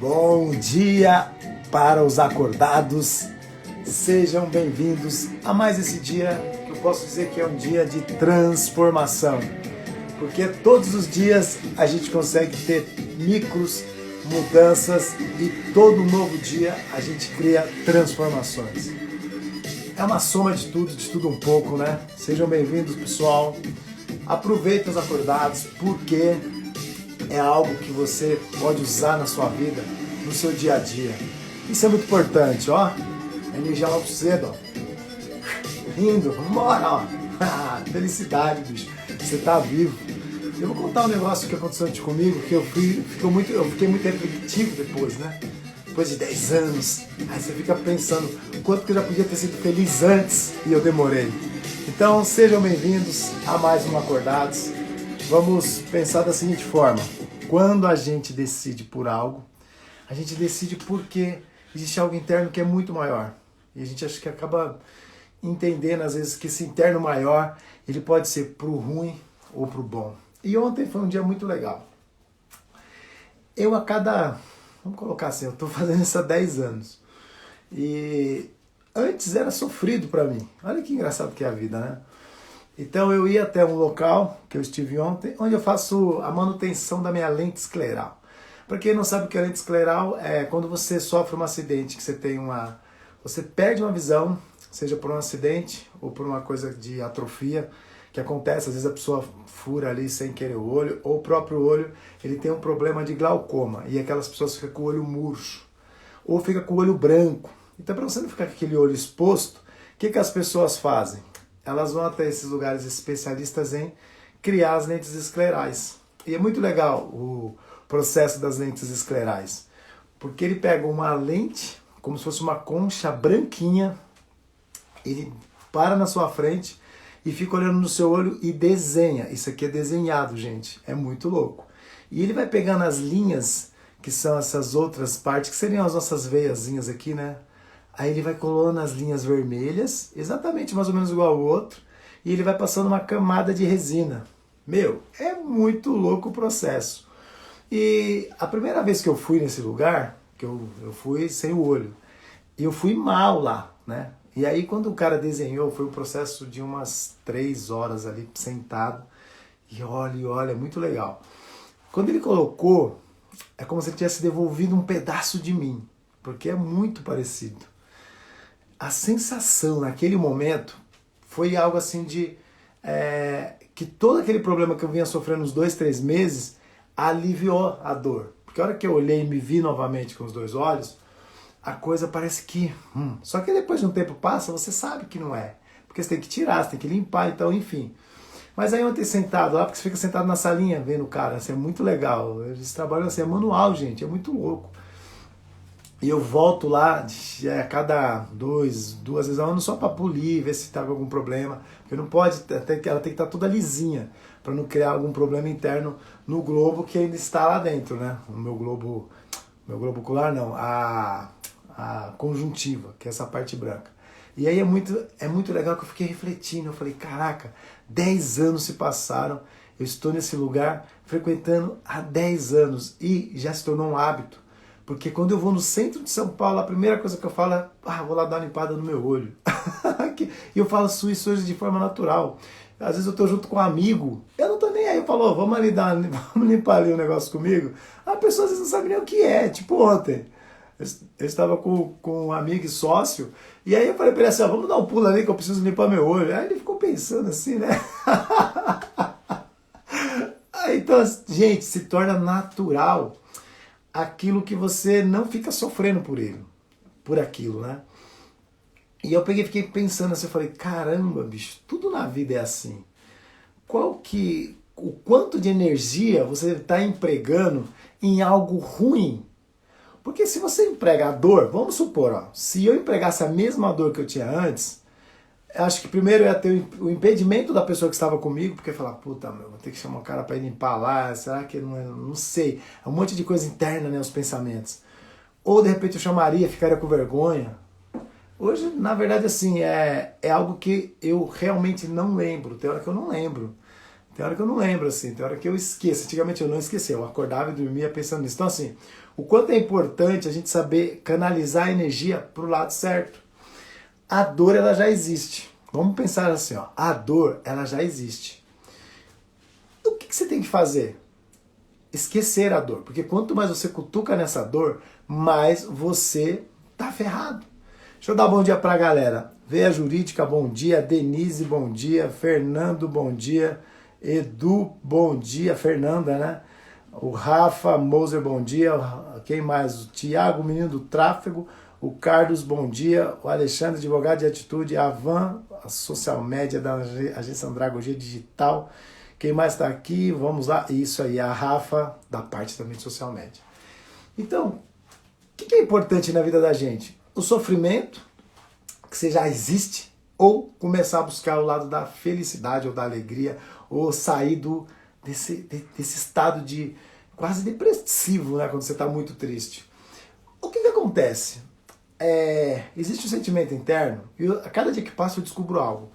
Bom dia para os acordados, sejam bem-vindos a mais esse dia que eu posso dizer que é um dia de transformação, porque todos os dias a gente consegue ter micros mudanças e todo novo dia a gente cria transformações. É uma soma de tudo um pouco, né? Sejam bem-vindos, pessoal. Aproveitem os acordados, porque é algo que você pode usar na sua vida, no seu dia a dia. Isso é muito importante, ó. Energia logo cedo, ó. Rindo, vambora, ó. Felicidade, bicho. Você tá vivo. Eu vou contar um negócio que aconteceu antes comigo, que eu fiquei muito refletivo depois, né? Depois de 10 anos. Aí você fica pensando quanto que eu já podia ter sido feliz antes e eu demorei. Então, sejam bem-vindos a mais um Acordados. Vamos pensar da seguinte forma: quando a gente decide por algo, a gente decide porque existe algo interno que é muito maior. E a gente acha que acaba entendendo, às vezes, que esse interno maior, ele pode ser pro ruim ou pro bom. E ontem foi um dia muito legal. Vamos colocar assim, eu estou fazendo isso há 10 anos. E antes era sofrido para mim. Olha que engraçado que é a vida, né? Então eu ia até um local, que eu estive ontem, onde eu faço a manutenção da minha lente escleral. Para quem não sabe o que é lente escleral, é quando você sofre um acidente, que você perde uma visão, seja por um acidente ou por uma coisa de atrofia, que acontece, às vezes a pessoa fura ali sem querer o olho, ou o próprio olho, ele tem um problema de glaucoma, e aquelas pessoas ficam com o olho murcho, ou fica com o olho branco. Então, para você não ficar com aquele olho exposto, o que as pessoas fazem? Elas vão até esses lugares especialistas em criar as lentes esclerais. E é muito legal o processo das lentes esclerais, porque ele pega uma lente, como se fosse uma concha branquinha, ele para na sua frente e fica olhando no seu olho e desenha. Isso aqui é desenhado, gente. É muito louco. E ele vai pegando as linhas, que são essas outras partes, que seriam as nossas veiazinhas aqui, né? Aí ele vai colando as linhas vermelhas, exatamente mais ou menos igual ao outro, e ele vai passando uma camada de resina. Meu, é muito louco o processo. E a primeira vez que eu fui nesse lugar, que eu fui sem o olho, e eu fui mal lá, né? E aí quando o cara desenhou, foi um processo de umas 3 horas ali sentado, e olha, é muito legal. Quando ele colocou, é como se ele tivesse devolvido um pedaço de mim, porque é muito parecido. A sensação naquele momento foi algo assim de que todo aquele problema que eu vinha sofrendo uns 2, 3 meses aliviou a dor. Porque a hora que eu olhei e me vi novamente com os 2 olhos, a coisa parece que... Só que depois de um tempo passa, você sabe que não é. Porque você tem que tirar, você tem que limpar, então enfim. Mas aí ontem sentado lá, porque você fica sentado na salinha vendo o cara, assim, é muito legal. Eles trabalham assim, é manual, gente, é muito louco. E eu volto lá a cada 2 vezes ao ano só para polir, ver se está com algum problema. Porque não pode, ela tem que estar toda lisinha, para não criar algum problema interno no globo que ainda está lá dentro, né? O meu globo ocular não, a conjuntiva, que é essa parte branca. E aí é muito legal que eu fiquei refletindo, eu falei, caraca, 10 anos se passaram, eu estou nesse lugar frequentando há 10 anos e já se tornou um hábito. Porque quando eu vou no centro de São Paulo, a primeira coisa que eu falo é, vou lá dar uma limpada no meu olho. E eu falo isso hoje de forma natural. Às vezes eu tô junto com um amigo, eu não tô nem aí, eu falo, vamos limpar ali um negócio comigo. A pessoa às vezes não sabe nem o que é, tipo ontem. Eu estava com um amigo e sócio, e aí eu falei pra ele assim, vamos dar um pulo ali que eu preciso limpar meu olho. Aí ele ficou pensando assim, né? Então, gente, se torna natural aquilo que você não fica sofrendo por ele, por aquilo, né? E eu fiquei pensando assim, eu falei, caramba, bicho, tudo na vida é assim. O quanto de energia você está empregando em algo ruim? Porque se você emprega a dor, vamos supor, ó, se eu empregasse a mesma dor que eu tinha antes, acho que primeiro eu ia ter o impedimento da pessoa que estava comigo, porque falar, puta, meu, vou ter que chamar um cara para ir limpar lá, será que não é? Não sei. É um monte de coisa interna, né, os pensamentos. Ou de repente eu chamaria, ficaria com vergonha. Hoje, na verdade, assim, é algo que eu realmente não lembro. Tem hora que eu não lembro. Tem hora que eu não lembro, assim. Tem hora que eu esqueço. Antigamente eu não esquecia. Eu acordava e dormia pensando nisso. Então, assim, o quanto é importante a gente saber canalizar a energia para o lado certo. A dor, ela já existe. Vamos pensar assim, ó. A dor, ela já existe. O que você tem que fazer? Esquecer a dor. Porque quanto mais você cutuca nessa dor, mais você tá ferrado. Deixa eu dar um bom dia pra galera. Veia Jurídica, bom dia. Denise, bom dia. Fernando, bom dia. Edu, bom dia. Fernanda, né? O Rafa Moser, bom dia. Quem mais? O Tiago, menino do tráfego. O Carlos, bom dia. O Alexandre, advogado de atitude. A Van, a social média da agência Andragogia Digital. Quem mais está aqui? Vamos lá. Isso aí, a Rafa, da parte também de social média. Então, o que é importante na vida da gente? O sofrimento, que você já existe, ou começar a buscar o lado da felicidade ou da alegria, ou sair desse estado de quase depressivo, né, quando você está muito triste. O que acontece? Existe um sentimento interno, e a cada dia que passa eu descubro algo.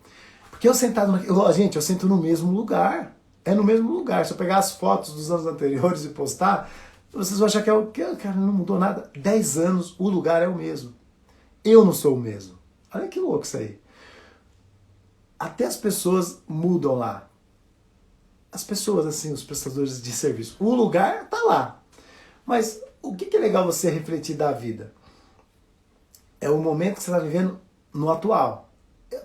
Porque eu sentado, gente, eu sento no mesmo lugar, é no mesmo lugar. Se eu pegar as fotos dos anos anteriores e postar, vocês vão achar que cara, não mudou nada. 10 anos, o lugar é o mesmo. Eu não sou o mesmo. Olha que louco isso aí. Até as pessoas mudam lá. As pessoas, assim, os prestadores de serviço. O lugar tá lá. Mas o que é legal você refletir da vida? É o momento que você está vivendo no atual.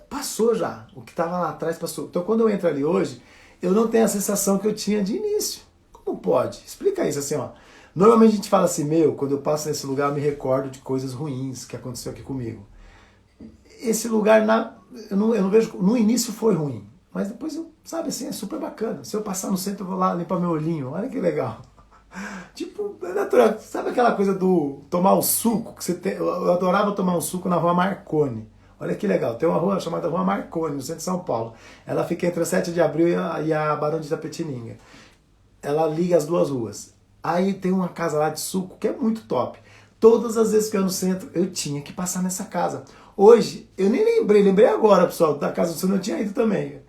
Passou já. O que estava lá atrás passou. Então quando eu entro ali hoje, eu não tenho a sensação que eu tinha de início. Como pode? Explica isso assim, ó. Normalmente a gente fala assim, quando eu passo nesse lugar eu me recordo de coisas ruins que aconteceu aqui comigo. Esse lugar, eu não vejo, no início foi ruim, mas depois, sabe assim, é super bacana. Se eu passar no centro, eu vou lá limpar meu olhinho, olha que legal. Tipo, é natural. Sabe aquela coisa do tomar o suco? Eu adorava tomar um suco na Rua Marconi. Olha que legal, tem uma rua chamada Rua Marconi, no centro de São Paulo. Ela fica entre a 7 de abril e a Barão de Itapetininga. Ela liga as duas ruas. Aí tem uma casa lá de suco que é muito top. Todas as vezes que eu ia no centro, eu tinha que passar nessa casa. Hoje, eu nem lembrei agora, pessoal, da casa do senhor, não tinha ido também.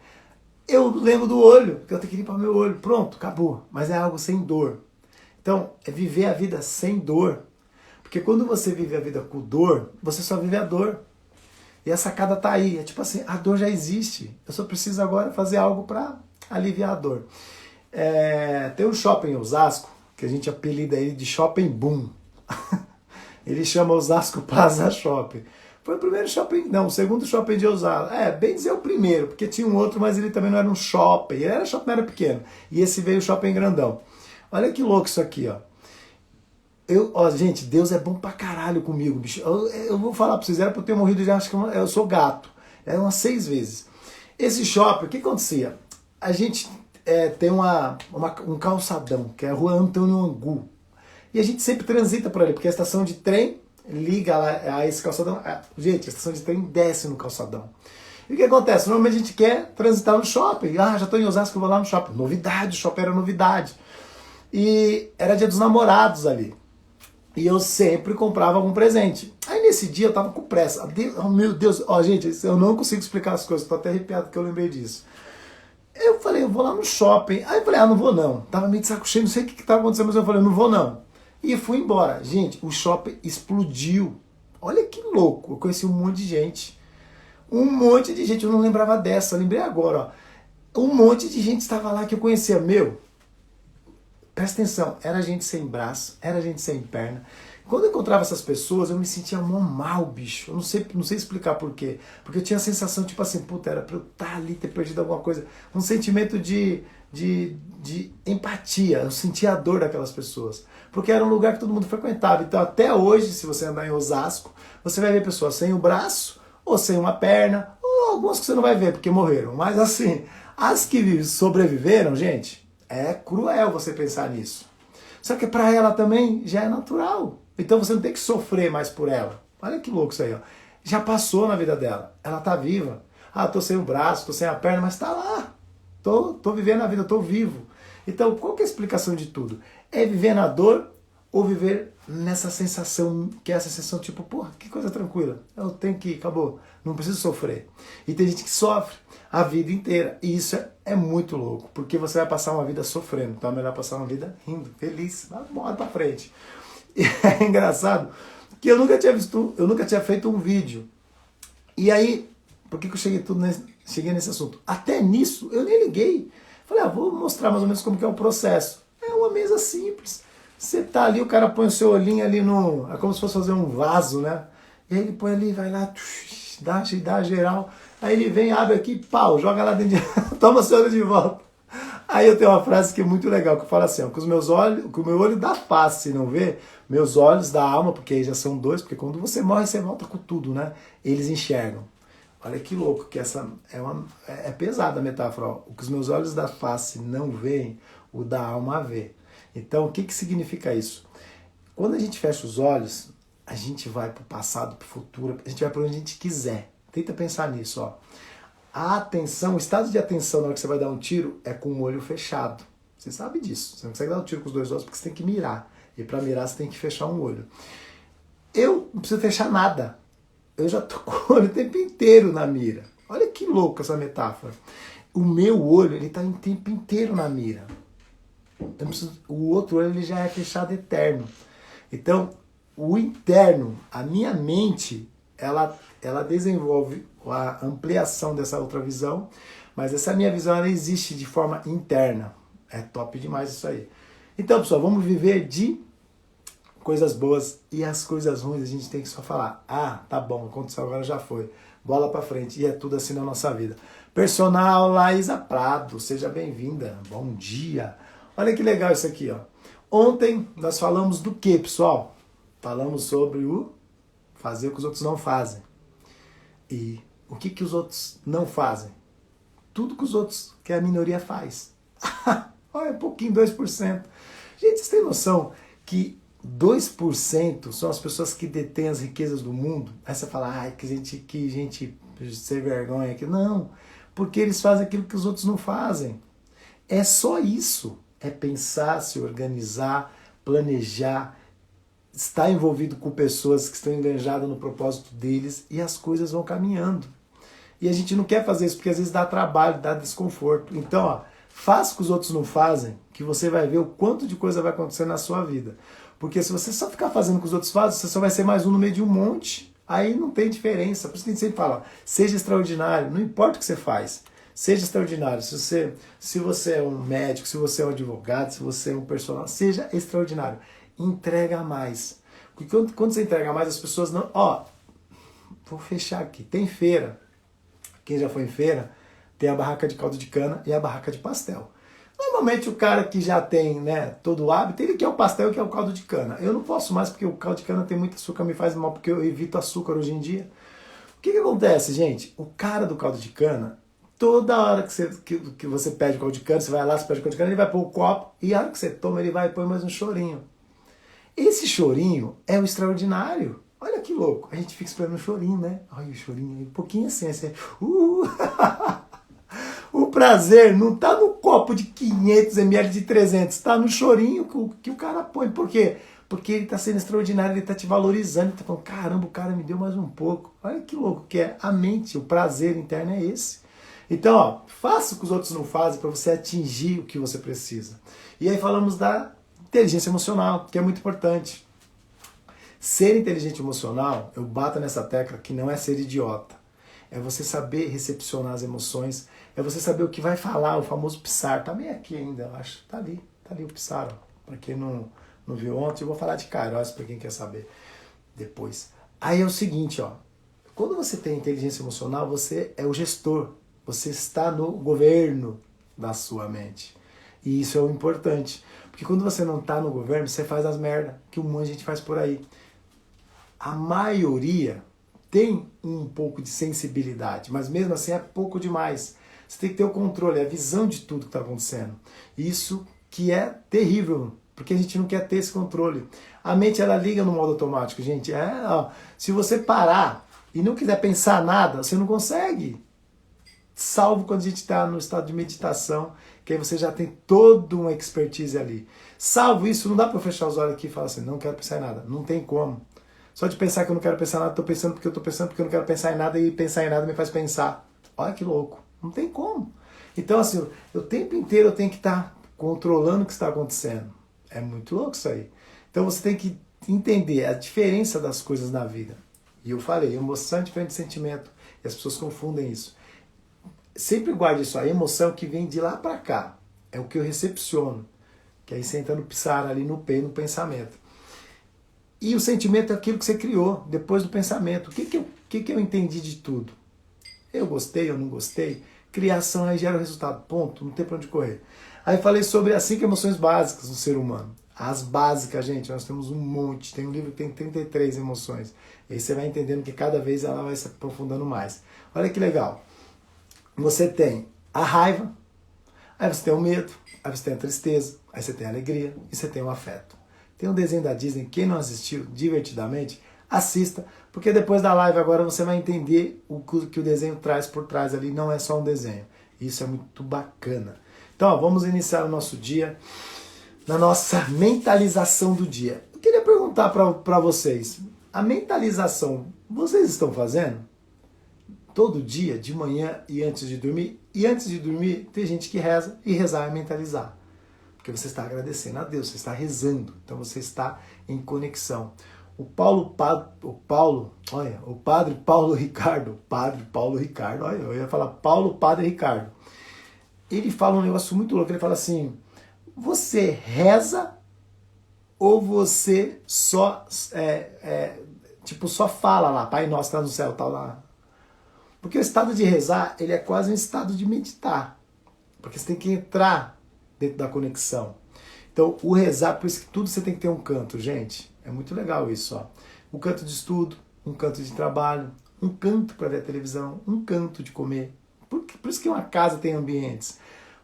Eu lembro do olho, que eu tenho que limpar meu olho. Pronto, acabou. Mas é algo sem dor. Então, é viver a vida sem dor. Porque quando você vive a vida com dor, você só vive a dor. E a sacada tá aí. É tipo assim, a dor já existe. Eu só preciso agora fazer algo para aliviar a dor. Tem um shopping em Osasco, que a gente apelida ele de Shopping Boom. Ele chama Osasco Plaza Shopping. Foi o primeiro shopping, não, o segundo shopping de Osasco. Bem dizer o primeiro, porque tinha um outro, mas ele também não era um shopping. Ele era shopping, era pequeno. E esse veio o shopping grandão. Olha que louco isso aqui, ó. Gente, Deus é bom pra caralho comigo, bicho. Eu vou falar pra vocês, era pra eu ter morrido já, acho que eu sou gato. Umas 6 vezes. Esse shopping, o que acontecia? A gente tem um calçadão, que é a Rua Antônio Angu. E a gente sempre transita por ali, porque a estação de trem liga lá a esse calçadão. Gente, a estação de trem desce no calçadão. E o que acontece? Normalmente a gente quer transitar no shopping. Já estou em Osasco, eu vou lá no shopping. Novidade, o shopping era novidade. E era dia dos namorados ali. E eu sempre comprava algum presente. Aí nesse dia eu tava com pressa. Meu Deus, gente, eu não consigo explicar as coisas, tô até arrepiado que eu lembrei disso. Eu falei, eu vou lá no shopping. Aí eu falei, não vou não. Tava meio de saco cheio, não sei o que tava acontecendo, mas eu falei, não vou não. E fui embora. Gente, o shopping explodiu. Olha que louco. Eu conheci um monte de gente. Um monte de gente. Eu não lembrava dessa. Eu lembrei agora, ó. Um monte de gente estava lá que eu conhecia. Presta atenção. Era gente sem braço. Era gente sem perna. Quando eu encontrava essas pessoas, eu me sentia mó mal, bicho. Eu não sei explicar por quê. Porque eu tinha a sensação, tipo assim, puta, era pra eu estar ali, ter perdido alguma coisa. Um sentimento de de empatia, eu sentia a dor daquelas pessoas, porque era um lugar que todo mundo frequentava. Então até hoje, se você andar em Osasco, você vai ver pessoas sem o braço, ou sem uma perna, ou algumas que você não vai ver porque morreram. Mas assim, as que sobreviveram, gente, é cruel você pensar nisso. Só que para ela também já é natural. Então você não tem que sofrer mais por ela. Olha que louco isso aí, ó. Já passou na vida dela. Ela tá viva. Ah, tô sem o braço, tô sem a perna, mas tá lá. Tô vivendo a vida, tô vivo. Então, qual que é a explicação de tudo? É viver na dor ou viver nessa sensação, que é essa sensação tipo, porra, que coisa tranquila. Eu tenho que ir, acabou. Não preciso sofrer. E tem gente que sofre a vida inteira. E isso é muito louco, porque você vai passar uma vida sofrendo. Então é melhor passar uma vida rindo, feliz, bora pra frente. E é engraçado que eu nunca tinha feito um vídeo. E aí, por que eu cheguei nesse assunto? Até nisso, eu nem liguei. Falei, vou mostrar mais ou menos como que é o processo. É uma mesa simples. Você tá ali, o cara põe o seu olhinho ali no... É como se fosse fazer um vaso, né? E aí ele põe ali, vai lá, dá geral. Aí ele vem, abre aqui, pau, joga lá dentro de... Toma seu olho de volta. Aí eu tenho uma frase que é muito legal, que eu falo assim, ó, com o meu olho da face não vê, meus olhos da alma, porque aí já são dois, porque quando você morre, você volta com tudo, né? Eles enxergam. Olha que louco, que essa é pesada a metáfora. Ó. O que os meus olhos da face não veem, o da alma vê. Então, o que significa isso? Quando a gente fecha os olhos, a gente vai para o passado, para o futuro, a gente vai para onde a gente quiser. Tenta pensar nisso, ó. A atenção, o estado de atenção na hora que você vai dar um tiro é com o olho fechado. Você sabe disso. Você não consegue dar um tiro com os dois olhos porque você tem que mirar. E para mirar você tem que fechar um olho. Eu não preciso fechar nada. Eu já tô com o olho o tempo inteiro na mira. Olha que louco essa metáfora. O meu olho, ele tá o tempo inteiro na mira. O outro olho ele já é fechado eterno. Então, o interno, a minha mente, ela desenvolve a ampliação dessa outra visão, mas essa minha visão ela existe de forma interna. É top demais isso aí. Então, pessoal, vamos viver de coisas boas e as coisas ruins a gente tem que só falar, tá bom, aconteceu agora, já foi. Bola pra frente. E é tudo assim na nossa vida. Personal Laísa Prado, seja bem-vinda. Bom dia. Olha que legal isso aqui, ó. Ontem nós falamos do que, pessoal? Falamos sobre o fazer o que os outros não fazem. E o que os outros não fazem? Tudo que os outros, que a minoria faz. Olha, um pouquinho, 2%. Gente, vocês têm noção que 2% são as pessoas que detêm as riquezas do mundo? Aí você fala, que gente sem vergonha aqui. Não, porque eles fazem aquilo que os outros não fazem. É só isso. É pensar, se organizar, planejar, estar envolvido com pessoas que estão enganjadas no propósito deles e as coisas vão caminhando. E a gente não quer fazer isso porque às vezes dá trabalho, dá desconforto. Então, ó, faça o que os outros não fazem, que você vai ver o quanto de coisa vai acontecer na sua vida. Porque se você só ficar fazendo o que os outros fazem, você só vai ser mais um no meio de um monte. Aí não tem diferença. Por isso que a gente sempre fala, ó, seja extraordinário, não importa o que você faz. Seja extraordinário. Se você é um médico, se você é um advogado, se você é um personal, seja extraordinário. Entrega mais. Porque quando você entrega mais, as pessoas não... Ó, vou fechar aqui. Tem feira. Quem já foi em feira, tem a barraca de caldo de cana e a barraca de pastel. Normalmente o cara que já tem, né, todo o hábito, ele quer o pastel e quer o caldo de cana. Eu não posso mais porque o caldo de cana tem muito açúcar, me faz mal porque eu evito açúcar hoje em dia. O que acontece, gente? O cara do caldo de cana, toda hora que você pede o caldo de cana, você vai lá, você pede o caldo de cana, ele vai pôr o copo e a hora que você toma, ele vai e põe mais um chorinho. Esse chorinho é o extraordinário. Olha que louco. A gente fica esperando o chorinho, né? Olha o chorinho, um pouquinho assim. O prazer não tá no copo de 500 ml de 300, tá no chorinho que o cara põe. Por quê? Porque ele tá sendo extraordinário, ele tá te valorizando, ele tá falando, caramba, o cara me deu mais um pouco. Olha que louco que é a mente, o prazer interno é esse. Então, ó, faça o que os outros não fazem para você atingir o que você precisa. E aí falamos da inteligência emocional, que é muito importante. Ser inteligente emocional, eu bato nessa tecla que não é ser idiota. É você saber recepcionar as emoções, é você saber o que vai falar, o famoso Psar. Tá bem aqui ainda, eu acho. Tá ali o Psar. Para quem não viu ontem, eu vou falar de Kairos para quem quer saber depois. Aí é o seguinte, ó. Quando você tem inteligência emocional, você é o gestor. Você está no governo da sua mente. E isso é o importante. Porque quando você não está no governo, você faz as merdas que um monte de gente faz por aí. A maioria tem um pouco de sensibilidade, mas mesmo assim é pouco demais. Você tem que ter o controle, a visão de tudo que está acontecendo. Isso que é terrível, porque a gente não quer ter esse controle. A mente, ela liga no modo automático, gente. Se você parar e não quiser pensar nada, você não consegue. Salvo quando a gente está no estado de meditação, que aí você já tem toda uma expertise ali. Salvo isso, não dá para eu fechar os olhos aqui e falar assim, não quero pensar em nada. Não tem como. Só de pensar que eu não quero pensar em nada, estou pensando porque eu estou pensando porque eu não quero pensar em nada e pensar em nada me faz pensar. Olha que louco. Não tem como. Então, assim, o tempo inteiro eu tenho que estar controlando o que está acontecendo. É muito louco isso aí. Então você tem que entender a diferença das coisas na vida. E eu falei, emoção é diferente de sentimento. E as pessoas confundem isso. Sempre guarde isso. A emoção que vem de lá para cá. É o que eu recepciono. Que aí você entra no psar ali no pensamento. E o sentimento é aquilo que você criou depois do pensamento. O que eu entendi de tudo? Eu gostei, eu não gostei. Criação aí gera o resultado. Ponto. Não tem pra onde correr. Aí falei sobre as 5 emoções básicas do ser humano. As básicas, gente, nós temos um monte. Tem um livro que tem 33 emoções. E aí você vai entendendo que cada vez ela vai se aprofundando mais. Olha que legal. Você tem a raiva, aí você tem o medo, aí você tem a tristeza, aí você tem a alegria e você tem o afeto. Tem um desenho da Disney, quem não assistiu divertidamente, assista, porque depois da live agora você vai entender o que o desenho traz por trás ali, não é só um desenho. Isso é muito bacana. Então, vamos iniciar o nosso dia na nossa mentalização do dia. Eu queria perguntar para vocês, a mentalização, vocês estão fazendo? Todo dia, de manhã e antes de dormir? E antes de dormir, tem gente que reza, e rezar é mentalizar. Porque você está agradecendo a Deus, você está rezando, então você está em conexão. O padre Paulo Ricardo, olha, eu ia falar Paulo Padre Ricardo. Ele fala um negócio muito louco, ele fala assim, você reza ou você só, só fala lá, Pai Nosso está no céu, tá lá. Porque o estado de rezar, ele é quase um estado de meditar. Porque você tem que entrar dentro da conexão. Então, o rezar, por isso que tudo você tem que ter um canto, gente. É muito legal isso, ó. Um canto de estudo, um canto de trabalho, um canto para ver a televisão, um canto de comer. Por isso que uma casa tem ambientes.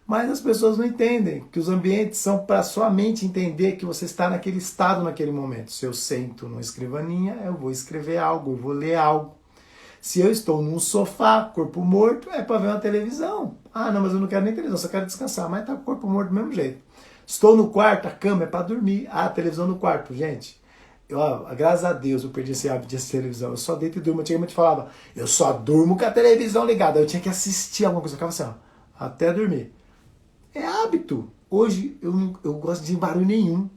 Mas as pessoas não entendem que os ambientes são para sua mente entender que você está naquele estado naquele momento. Se eu sento numa escrivaninha, eu vou escrever algo, eu vou ler algo. Se eu estou num sofá, corpo morto, é para ver uma televisão. Ah, não, mas eu não quero nem televisão, só quero descansar. Mas tá com o corpo morto do mesmo jeito. Estou no quarto, a cama é para dormir. Ah, a televisão no quarto, gente. Graças a Deus eu perdi esse hábito de assistir televisão. Eu só deito e durmo. Antigamente falava, eu só durmo com a televisão ligada. Eu tinha que assistir alguma coisa. Eu ficava assim, ó, até dormir. É hábito. Hoje eu gosto de barulho nenhum.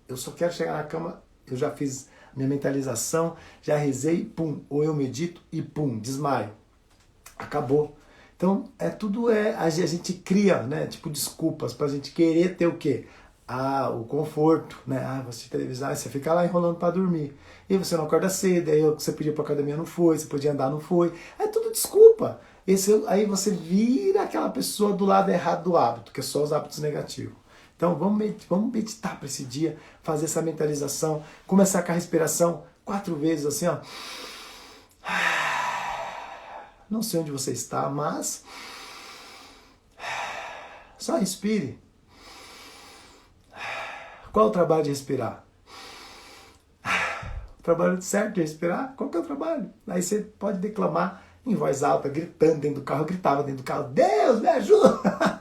Eu só quero chegar na cama, eu já fiz minha mentalização, já rezei, pum, ou eu medito e pum, desmaio. Acabou. Então, a gente cria, né, tipo desculpas pra gente querer ter o quê? O conforto, né? Você assistir televisão, você fica lá enrolando para dormir. E você não acorda cedo, aí você pediu pra academia, não foi, você podia andar, não foi. É tudo desculpa. Aí você vira aquela pessoa do lado errado do hábito, que é só os hábitos negativos. Então vamos meditar para esse dia, fazer essa mentalização, começar com a respiração 4 vezes assim, ó. Não sei onde você está, mas só respire. Qual é o trabalho de respirar? O trabalho certo de respirar? Qual que é o trabalho? Aí você pode declamar em voz alta, gritando dentro do carro. Eu gritava dentro do carro, Deus me ajuda!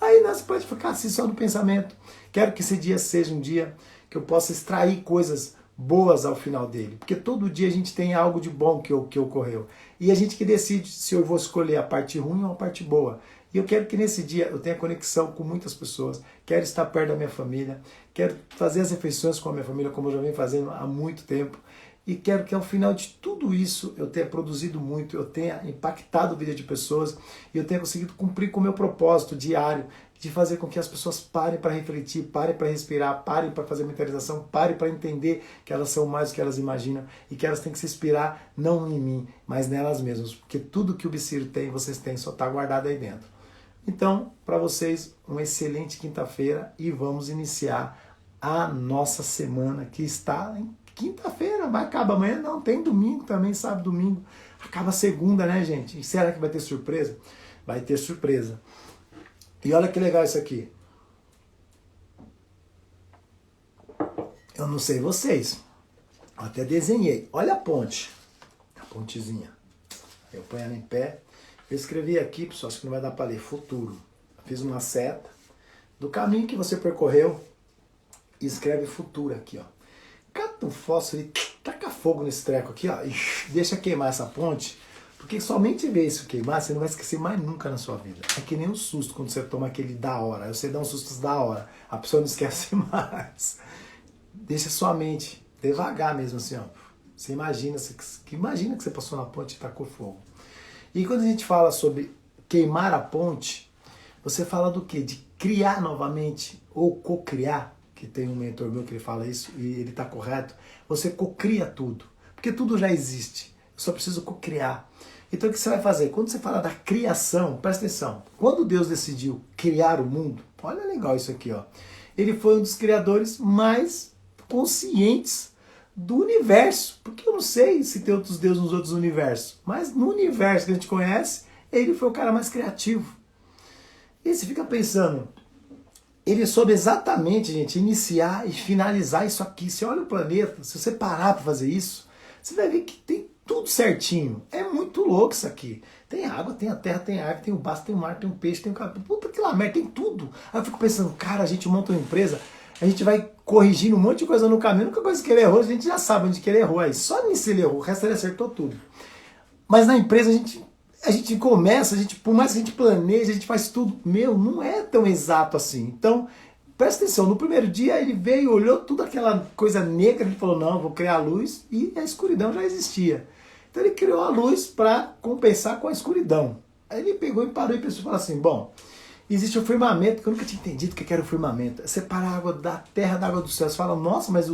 Aí você pode ficar assim só no pensamento. Quero que esse dia seja um dia que eu possa extrair coisas boas ao final dele. Porque todo dia a gente tem algo de bom que ocorreu. E a gente que decide se eu vou escolher a parte ruim ou a parte boa. E eu quero que nesse dia eu tenha conexão com muitas pessoas. Quero estar perto da minha família. Quero fazer as refeições com a minha família, como eu já venho fazendo há muito tempo. E quero que ao final de tudo isso eu tenha produzido muito, eu tenha impactado a vida de pessoas e eu tenha conseguido cumprir com o meu propósito diário de fazer com que as pessoas parem para refletir, parem para respirar, parem para fazer mentalização, parem para entender que elas são mais do que elas imaginam e que elas têm que se inspirar não em mim, mas nelas mesmas, porque tudo que o Biciro tem, vocês têm, só está guardado aí dentro. Então, para vocês, uma excelente quinta-feira e vamos iniciar a nossa semana que está em quinta-feira. Vai acabar amanhã? Não, tem domingo também, sábado, domingo. Acaba segunda, né, gente? E será que vai ter surpresa? Vai ter surpresa. E olha que legal isso aqui. Eu não sei vocês, eu até desenhei. Olha a ponte, a pontezinha. Eu ponho ela em pé. Eu escrevi aqui, pessoal, acho que não vai dar para ler, futuro. Fiz uma seta do caminho que você percorreu e escreve futuro aqui, ó. Cata um fósforo e taca fogo nesse treco aqui, ó. E deixa queimar essa ponte, porque somente ver isso queimar, você não vai esquecer mais nunca na sua vida. É que nem um susto quando você toma aquele da hora. Aí você dá um susto da hora, a pessoa não esquece mais. Deixa sua mente devagar mesmo assim, ó. Você imagina que você passou na ponte e tacou fogo. E quando a gente fala sobre queimar a ponte, você fala do quê? De criar novamente ou co-criar, que tem um mentor meu que ele fala isso e ele está correto. Você co-cria tudo, porque tudo já existe. Eu só preciso co-criar. Então o que você vai fazer? Quando você fala da criação, presta atenção. Quando Deus decidiu criar o mundo, olha legal isso aqui, ó. Ele foi um dos criadores mais conscientes do universo, porque eu não sei se tem outros deuses nos outros universos, mas no universo que a gente conhece, ele foi o cara mais criativo. E você fica pensando, ele soube exatamente, gente, iniciar e finalizar isso aqui. Você olha o planeta, se você parar para fazer isso, você vai ver que tem tudo certinho. É muito louco isso aqui. Tem água, tem a terra, tem a árvore, tem o baço, tem o mar, tem o peixe, tem o cabelo. Puta que lá, merda, tem tudo. Aí eu fico pensando, cara, a gente monta uma empresa, a gente vai corrigindo um monte de coisa no caminho. A única coisa que ele errou, a gente já sabe onde que ele errou. Aí só nisso ele errou, o resto ele acertou tudo. Mas na empresa a gente começa, por mais que a gente planeje, a gente faz tudo. Meu, não é tão exato assim. Então, presta atenção, no primeiro dia ele veio, olhou tudo aquela coisa negra, ele falou, não, vou criar a luz, e a escuridão já existia. Então ele criou a luz para compensar com a escuridão. Aí ele pegou e parou e pensou, falou assim, bom, existe o firmamento, que eu nunca tinha entendido o que era o firmamento. É separar a água da terra da água do céu. Você fala, nossa, mas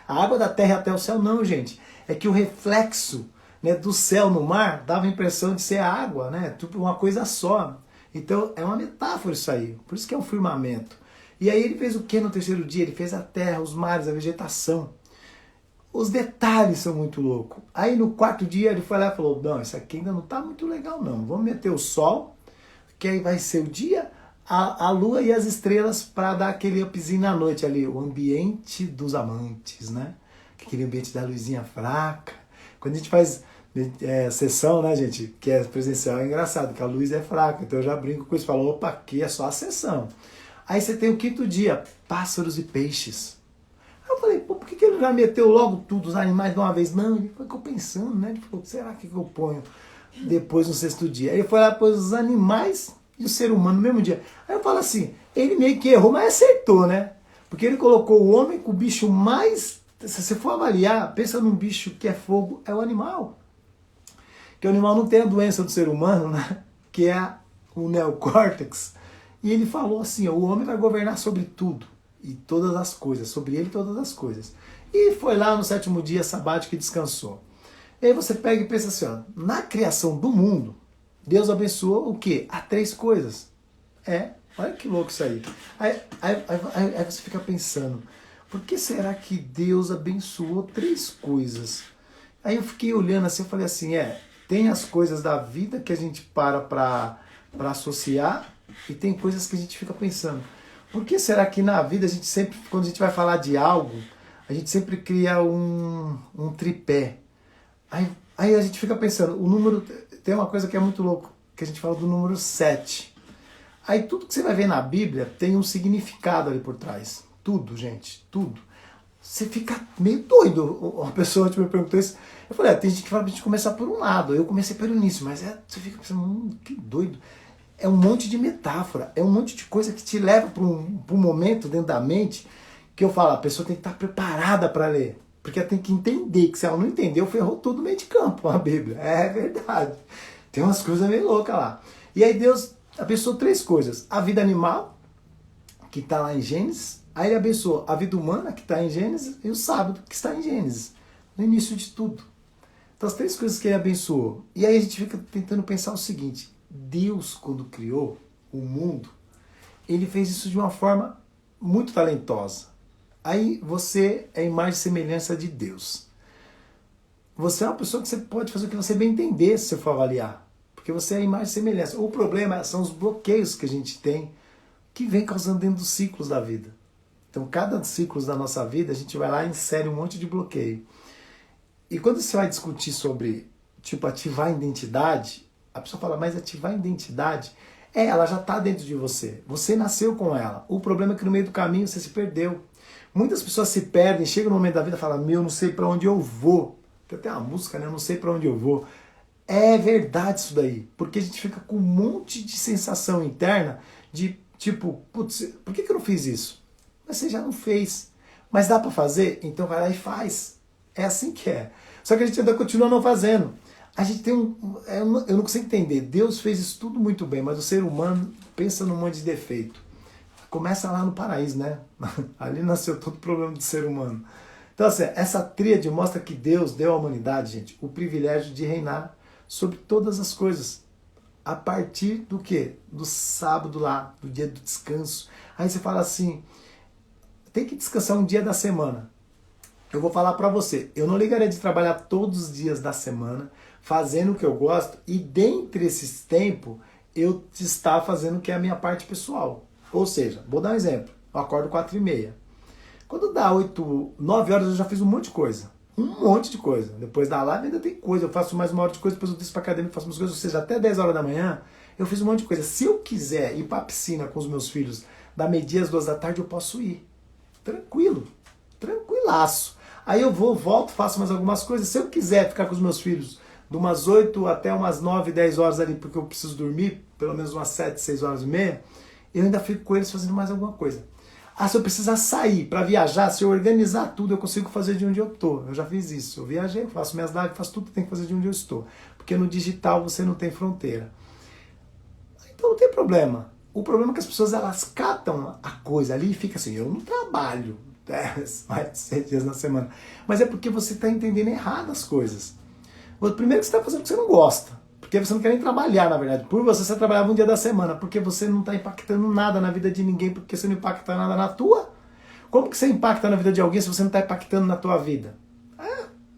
a água da terra até o céu, não, gente. É que o reflexo, né, do céu no mar dava a impressão de ser água, né? Tipo uma coisa só. Então é uma metáfora isso aí. Por isso que é um firmamento. E aí ele fez o que no terceiro dia? Ele fez a terra, os mares, a vegetação. Os detalhes são muito loucos. Aí no quarto dia ele foi lá e falou, não, isso aqui ainda não está muito legal não. Vamos meter o sol, que aí vai ser o dia, a lua e as estrelas para dar aquele upzinho na noite ali. O ambiente dos amantes, né? Aquele ambiente da luzinha fraca. Quando a gente faz sessão, né, gente, que é presencial, é engraçado, que a luz é fraca. Então eu já brinco com isso, falo, opa, aqui é só a sessão. Aí você tem o quinto dia, pássaros e peixes. Aí eu falei, pô, por que ele já meteu logo tudo, os animais de uma vez? Não, ele ficou pensando, né? Ele falou, será que eu ponho depois no sexto dia? Aí ele foi lá, pôs os animais e o ser humano no mesmo dia. Aí eu falo assim, ele meio que errou, mas acertou, né? Porque ele colocou o homem com o bicho mais... Se você for avaliar, pensa num bicho que é fogo, é o animal. Que o animal não tem a doença do ser humano, né? Que é o neocórtex. E ele falou assim, ó, o homem vai governar sobre tudo e todas as coisas, sobre ele todas as coisas. E foi lá no sétimo dia sabático e descansou. E aí você pega e pensa assim, ó, na criação do mundo, Deus abençoou o quê? Há 3 coisas. Olha que louco isso aí. Aí você fica pensando, por que será que Deus abençoou 3 coisas? Aí eu fiquei olhando assim, eu falei assim, tem as coisas da vida que a gente para associar e tem coisas que a gente fica pensando. Por que será que na vida a gente sempre, quando a gente vai falar de algo, a gente sempre cria um tripé? Aí a gente fica pensando, o número, tem uma coisa que é muito louco, que a gente fala do número 7. Aí tudo que você vai ver na Bíblia tem um significado ali por trás. Tudo, gente, tudo. Você fica meio doido. Uma pessoa me perguntou isso. Eu falei, tem gente que fala pra gente começar por um lado. Eu comecei pelo início, mas você fica pensando, que doido. É um monte de metáfora, é um monte de coisa que te leva para um momento dentro da mente que eu falo, a pessoa tem que estar preparada para ler. Porque ela tem que entender, que se ela não entendeu, ferrou todo o meio de campo a Bíblia. É verdade. Tem umas coisas meio loucas lá. E aí Deus abençoou 3 coisas. A vida animal, que está lá em Gênesis. Aí ele abençoou a vida humana, que está em Gênesis, e o sábado, que está em Gênesis. No início de tudo. Então as 3 coisas que ele abençoou. E aí a gente fica tentando pensar o seguinte, Deus, quando criou, o mundo, ele fez isso de uma forma muito talentosa. Aí você é a imagem e semelhança de Deus. Você é uma pessoa que você pode fazer o que você bem entender se você for avaliar. Porque você é a imagem e semelhança. O problema são os bloqueios que a gente tem que vem causando dentro dos ciclos da vida. Então, cada ciclo da nossa vida, a gente vai lá e insere um monte de bloqueio. E quando você vai discutir sobre, tipo, ativar a identidade, a pessoa fala, mas ativar a identidade, ela já está dentro de você. Você nasceu com ela. O problema é que no meio do caminho você se perdeu. Muitas pessoas se perdem, chegam no momento da vida e falam, não sei para onde eu vou. Tem até uma música, né? Eu não sei para onde eu vou. É verdade isso daí. Porque a gente fica com um monte de sensação interna de, tipo, putz, por que eu não fiz isso? Mas você já não fez. Mas dá para fazer? Então vai lá e faz. É assim que é. Só que a gente ainda continua não fazendo. A gente tem eu não consigo entender. Deus fez isso tudo muito bem, mas o ser humano pensa num monte de defeito. Começa lá no paraíso, né? Ali nasceu todo o problema do ser humano. Então, assim, essa tríade mostra que Deus deu à humanidade, gente, o privilégio de reinar sobre todas as coisas. A partir do quê? Do sábado lá, do dia do descanso. Aí você fala assim, tem que descansar um dia da semana. Eu vou falar pra você, eu não ligaria de trabalhar todos os dias da semana, fazendo o que eu gosto, e dentre esses tempos, eu estar fazendo o que é a minha parte pessoal. Ou seja, vou dar um exemplo, eu acordo 4h30. Quando dá 8, 9 horas eu já fiz um monte de coisa. Um monte de coisa. Depois da live ainda tem coisa, eu faço mais uma hora de coisa, depois eu desço pra academia, faço umas coisas, ou seja, até 10 horas da manhã, eu fiz um monte de coisa. Se eu quiser ir pra piscina com os meus filhos da meia-dia às 2 da tarde, eu posso ir. Tranquilo, tranquilaço. Aí eu vou, volto, faço mais algumas coisas. Se eu quiser ficar com os meus filhos de umas 8 até umas 9, 10 horas ali, porque eu preciso dormir, pelo menos umas 7, 6 horas e meia, eu ainda fico com eles fazendo mais alguma coisa. Ah, se eu precisar sair para viajar, se eu organizar tudo, eu consigo fazer de onde eu tô. Eu já fiz isso. Eu viajei, faço minhas lives, faço tudo que tem que fazer de onde eu estou. Porque no digital você não tem fronteira. Então não tem problema. O problema é que as pessoas elas catam a coisa ali e fica assim, eu não trabalho mais de 7 dias na semana. Mas é porque você está entendendo errado as coisas. Primeiro que você está fazendo o que você não gosta. Porque você não quer nem trabalhar, na verdade. Por você trabalhava um dia da semana. Porque você não está impactando nada na vida de ninguém. Porque você não impacta nada na tua. Como que você impacta na vida de alguém se você não está impactando na tua vida?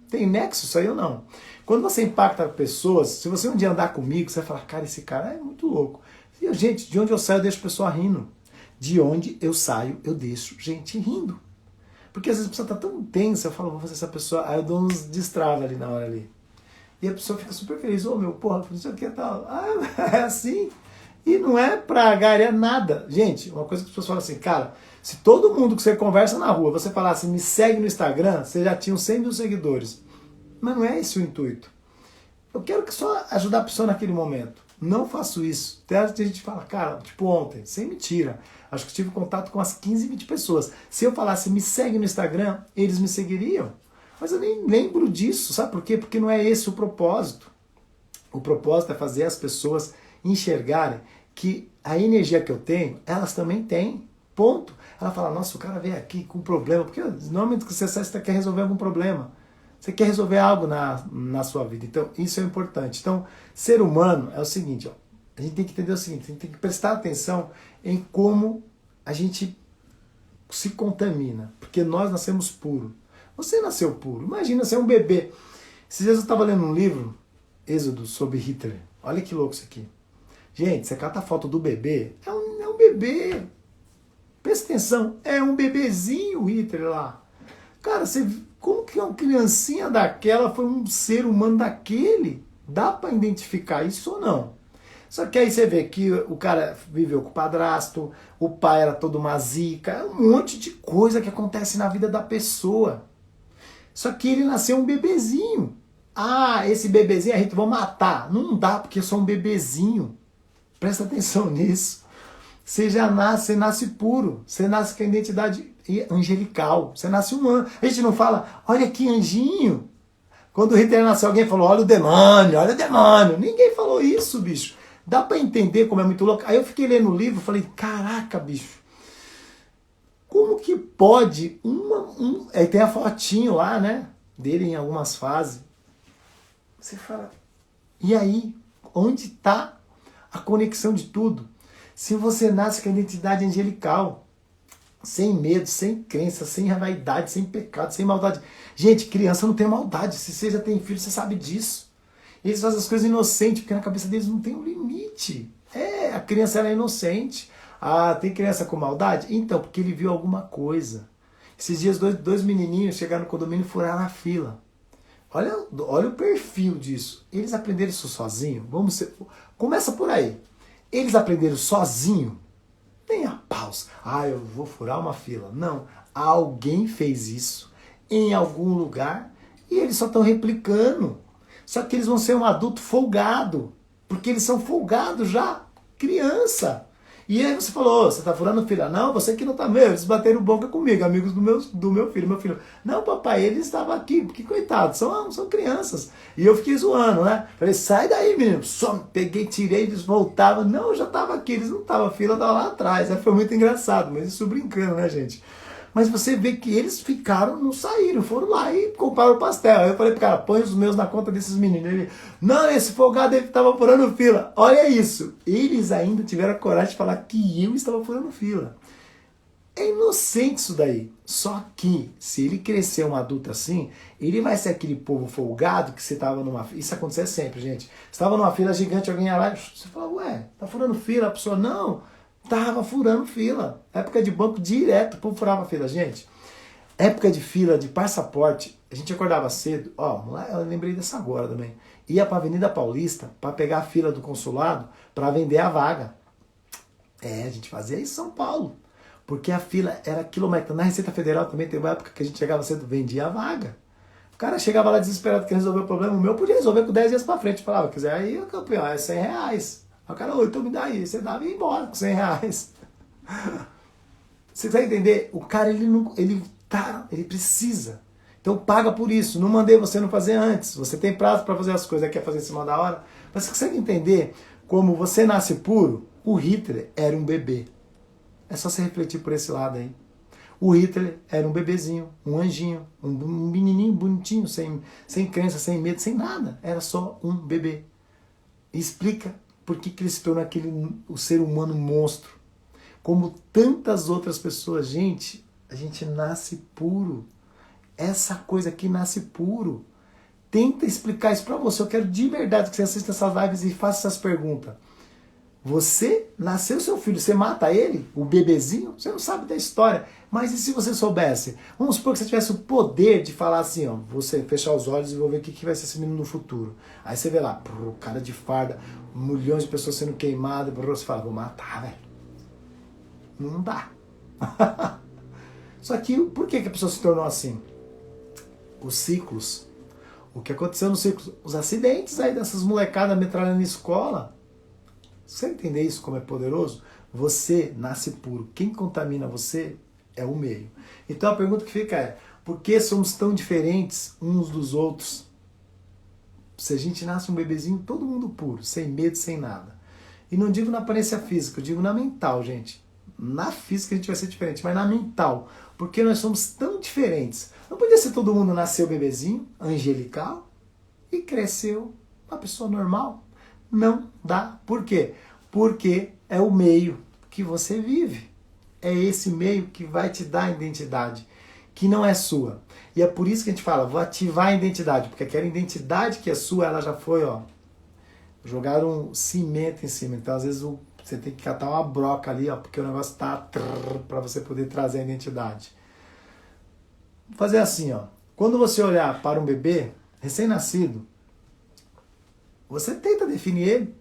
Tem nexo isso aí ou não? Quando você impacta pessoas, se você um dia andar comigo, você vai falar, cara, esse cara é muito louco. E, gente, de onde eu saio, eu deixo a pessoa rindo. De onde eu saio, eu deixo gente rindo. Porque às vezes a pessoa está tão tensa, eu falo, vou fazer essa pessoa, aí eu dou uns destraves ali na hora ali. E a pessoa fica super feliz, ô meu, porra, não sei o que tal. É assim. E não é pra ganhar nada. Gente, uma coisa que as pessoas falam assim, cara, se todo mundo que você conversa na rua, você falasse, me segue no Instagram, você já tinha 100 mil seguidores. Mas não é esse o intuito. Eu quero que só ajudar a pessoa naquele momento. Não faço isso. Até a gente fala, cara, tipo ontem, sem mentira. Acho que tive contato com umas 15, 20 pessoas. Se eu falasse, me segue no Instagram, eles me seguiriam. Mas eu nem lembro disso, sabe por quê? Porque não é esse o propósito. O propósito é fazer as pessoas enxergarem que a energia que eu tenho, elas também têm. Ponto. Ela fala, nossa, o cara veio aqui com problema. Porque normalmente que você quer resolver algum problema. Você quer resolver algo na sua vida. Então, isso é importante. Então, ser humano é o seguinte, ó, a gente tem que entender o seguinte, a gente tem que prestar atenção em como a gente se contamina. Porque nós nascemos puro. Você nasceu puro. Imagina, você é um bebê. Esses dias eu estava lendo um livro, Êxodo, sobre Hitler. Olha que louco isso aqui. Gente, você cata a foto do bebê, é um bebê. Presta atenção, é um bebezinho Hitler lá. Cara, como que uma criancinha daquela foi um ser humano daquele? Dá para identificar isso ou não? Só que aí você vê que o cara viveu com o padrasto, o pai era todo uma zica, é um monte de coisa que acontece na vida da pessoa. Só que ele nasceu um bebezinho. Ah, esse bebezinho a gente vai matar. Não dá, porque eu sou um bebezinho. Presta atenção nisso. Você nasce puro. Você nasce com a identidade angelical. Você nasce um anjo. A gente não fala, olha que anjinho. Quando o Hitler nasceu, alguém falou, olha o demônio, olha o demônio. Ninguém falou isso, bicho. Dá pra entender como é muito louco. Aí eu fiquei lendo o livro e falei, caraca, bicho. Como que pode aí tem a fotinho lá, né? Dele em algumas fases. Você fala, e aí? Onde está a conexão de tudo? Se você nasce com a identidade angelical, sem medo, sem crença, sem vaidade, sem pecado, sem maldade. Gente, criança não tem maldade. Se você já tem filho, você sabe disso. Eles fazem as coisas inocentes, porque na cabeça deles não tem um limite. A criança ela é inocente. Ah, tem criança com maldade? Então, porque ele viu alguma coisa. Esses dias, dois menininhos chegaram no condomínio e furaram a fila. Olha o perfil disso. Eles aprenderam isso sozinho? Começa por aí. Eles aprenderam sozinho? Nem a pausa. Ah, eu vou furar uma fila. Não. Alguém fez isso em algum lugar e eles só estão replicando. Só que eles vão ser um adulto folgado. Porque eles são folgados já. Criança. E aí você falou, você tá furando fila. Não, você que não tá mesmo. Eles bateram boca comigo, amigos do meu filho. Meu filho, não, papai, ele estava aqui. Porque, coitado, são crianças. E eu fiquei zoando, né? Falei, sai daí, menino. Só peguei, tirei, eles voltavam. Não, eu já tava aqui. Eles não estavam, a fila tava lá atrás. Aí foi muito engraçado, mas isso brincando, né, gente? Mas você vê que eles ficaram, não saíram, foram lá e compraram o pastel. Aí eu falei pro cara, põe os meus na conta desses meninos. Ele, não, esse folgado ele estava furando fila. Olha isso. Eles ainda tiveram a coragem de falar que eu estava furando fila. É inocente isso daí. Só que, se ele crescer um adulto assim, ele vai ser aquele povo folgado que você estava numa fila. Isso acontece sempre, gente. Você estava numa fila gigante, alguém ia lá, você fala, ué, tá furando fila? A pessoa, não. Tava furando fila. Época de banco direto, o povo furava fila. Gente, época de fila de passaporte, a gente acordava cedo. Eu lembrei dessa agora também. Ia pra Avenida Paulista para pegar a fila do consulado para vender a vaga. A gente fazia isso em São Paulo. Porque a fila era quilômetro. Na Receita Federal também teve uma época que a gente chegava cedo, vendia a vaga. O cara chegava lá desesperado que resolver o problema. O meu podia resolver com 10 dias pra frente. Falava, quiser aí, campeão, é R$100. Aí o cara, então me dá aí. Você dava e ia embora com R$100. Você vai entender? O cara, ele precisa. Então paga por isso. Não mandei você não fazer antes. Você tem prazo para fazer as coisas, quer fazer em cima da hora. Mas você consegue entender como você nasce puro? O Hitler era um bebê. É só você refletir por esse lado aí. O Hitler era um bebezinho, um anjinho, um menininho bonitinho, sem crença, sem medo, sem nada. Era só um bebê. E explica por que ele se tornou o ser humano monstro. Como tantas outras pessoas, gente, a gente nasce puro. Essa coisa aqui nasce puro. Tenta explicar isso pra você. Eu quero de verdade que você assista essas lives e faça essas perguntas. Você nasceu seu filho, você mata ele, o bebezinho, você não sabe da história. Mas e se você soubesse? Vamos supor que você tivesse o poder de falar assim, ó, você fechar os olhos e vou ver o que vai ser esse menino no futuro. Aí você vê lá, cara de farda, milhões de pessoas sendo queimadas, você fala, vou matar, velho. Não dá. Só que por que a pessoa se tornou assim? Os ciclos. O que aconteceu nos ciclos? Os acidentes aí dessas molecadas metralhando na escola. Você entender isso como é poderoso? Você nasce puro. Quem contamina você é o meio. Então a pergunta que fica é, por que somos tão diferentes uns dos outros? Se a gente nasce um bebezinho, todo mundo puro, sem medo, sem nada. E não digo na aparência física, eu digo na mental, gente. Na física a gente vai ser diferente, mas na mental. Porque nós somos tão diferentes. Não podia ser todo mundo nasceu bebezinho, angelical, e cresceu uma pessoa normal. Não dá. Por quê? Porque é o meio que você vive. É esse meio que vai te dar a identidade, que não é sua. E é por isso que a gente fala, vou ativar a identidade, porque aquela identidade que é sua, ela já foi, ó, jogaram um cimento em cima. Então, às vezes, você tem que catar uma broca ali, ó, porque o negócio tá para você poder trazer a identidade. Vou fazer assim, ó. Quando você olhar para um bebê recém-nascido, você tenta definir ele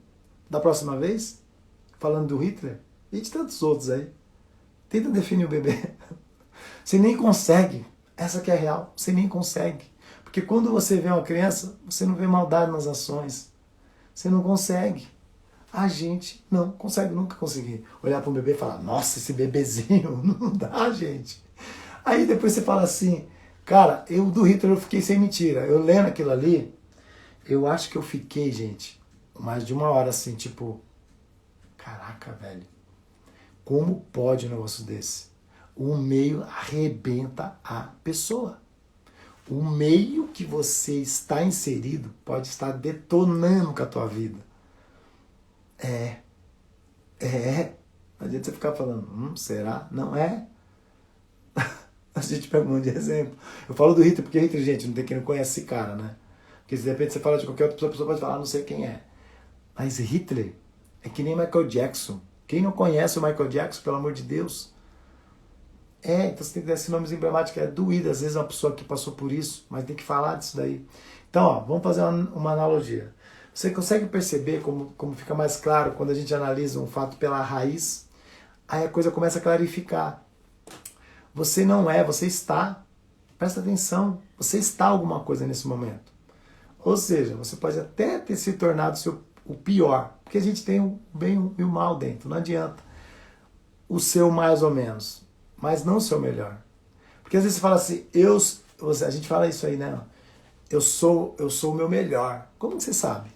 da próxima vez, falando do Hitler e de tantos outros aí. Tenta definir o bebê. Você nem consegue. Essa que é a real. Você nem consegue. Porque quando você vê uma criança, você não vê maldade nas ações. Você não consegue. A gente não consegue, nunca conseguir olhar para um bebê e falar, nossa, esse bebezinho, não dá, gente. Aí depois você fala assim, cara, eu do Hitler eu fiquei sem mentira. Eu lendo aquilo ali, eu acho que eu fiquei, gente, mais de uma hora assim, tipo, caraca, velho, como pode um negócio desse? O meio arrebenta a pessoa. O meio que você está inserido pode estar detonando com a tua vida. Não adianta você ficar falando, será? Não é? A gente pega um monte de exemplo. Eu falo do Hitler porque Hitler, gente, não tem quem não conhece esse cara, né? Porque se de repente você fala de qualquer outra pessoa, a pessoa pode falar, não sei quem é. Mas Hitler é que nem Michael Jackson. Quem não conhece o Michael Jackson, pelo amor de Deus? Então você tem que dar esses nomes emblemáticos. É doído, às vezes, uma pessoa que passou por isso, mas tem que falar disso daí. Então, ó, vamos fazer uma analogia. Você consegue perceber como fica mais claro quando a gente analisa um fato pela raiz? Aí a coisa começa a clarificar. Você não é, você está. Presta atenção, você está alguma coisa nesse momento. Ou seja, você pode até ter se tornado o pior, porque a gente tem o bem e o mal dentro, não adianta. O seu mais ou menos, mas não o seu melhor. Porque às vezes você fala assim, a gente fala isso aí, né? Eu sou o meu melhor. Como que você sabe?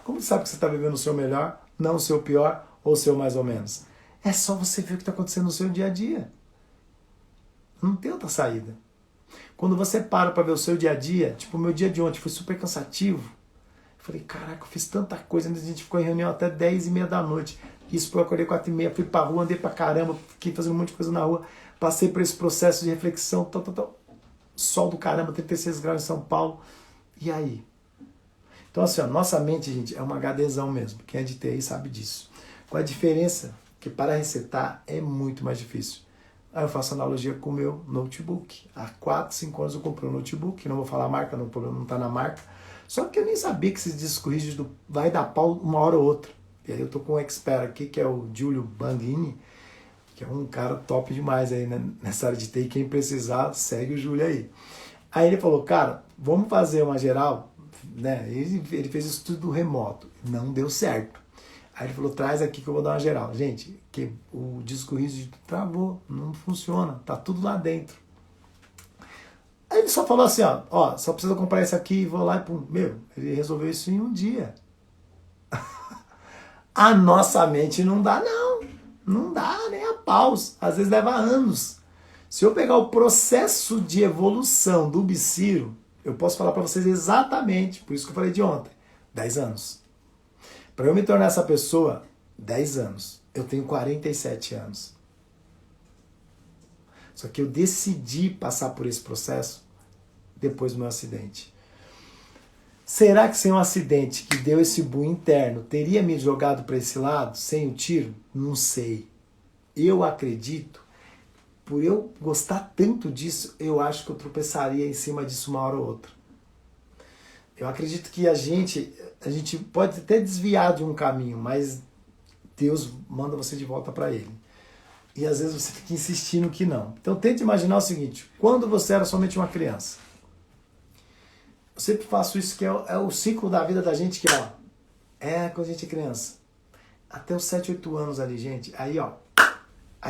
Como você sabe que você está vivendo o seu melhor, não o seu pior ou o seu mais ou menos? É só você ver o que está acontecendo no seu dia a dia. Não tem outra saída. Quando você para ver o seu dia a dia, tipo o meu dia de ontem foi super cansativo. Eu falei, caraca, eu fiz tanta coisa, a gente ficou em reunião até 10h30 da noite. Isso eu acordei 4h30, fui pra rua, andei pra caramba, fiquei fazendo um monte de coisa na rua, passei por esse processo de reflexão, sol do caramba, 36 graus em São Paulo. E aí? Então assim, a nossa mente, gente, é uma HDzão mesmo. Quem é de TI sabe disso. Com a diferença que para resetar é muito mais difícil. Aí eu faço analogia com o meu notebook. Há 4, 5 anos eu comprei um notebook, não vou falar a marca, não, o problema não está na marca. Só que eu nem sabia que esses discos rígidos vai dar pau uma hora ou outra. E aí eu tô com um expert aqui, que é o Giulio Bandini, que é um cara top demais aí nessa área de TI. Quem precisar, segue o Júlio aí. Aí ele falou, cara, vamos fazer uma geral, né? Ele fez isso tudo remoto. Não deu certo. Aí ele falou, traz aqui que eu vou dar uma geral. Gente, que o disco rígido travou, não funciona, tá tudo lá dentro. Aí ele só falou assim, ó, só precisa comprar isso aqui e vou lá e pum. Meu, ele resolveu isso em um dia. A nossa mente não dá, não. Não dá nem a paus. Às vezes leva anos. Se eu pegar o processo de evolução do Biciro, eu posso falar para vocês exatamente, por isso que eu falei de ontem, 10 anos. Para eu me tornar essa pessoa, 10 anos. Eu tenho 47 anos. Só que eu decidi passar por esse processo depois do meu acidente. Será que sem um acidente que deu esse boom interno, teria me jogado para esse lado, sem o tiro? Não sei. Eu acredito, por eu gostar tanto disso, eu acho que eu tropeçaria em cima disso uma hora ou outra. Eu acredito que a gente pode até desviar de um caminho, mas Deus manda você de volta para Ele. E às vezes você fica insistindo que não. Então tente imaginar o seguinte, quando você era somente uma criança. Eu sempre faço isso, que é o ciclo da vida da gente, que quando a gente é criança. Até os 7, 8 anos ali, gente. Aí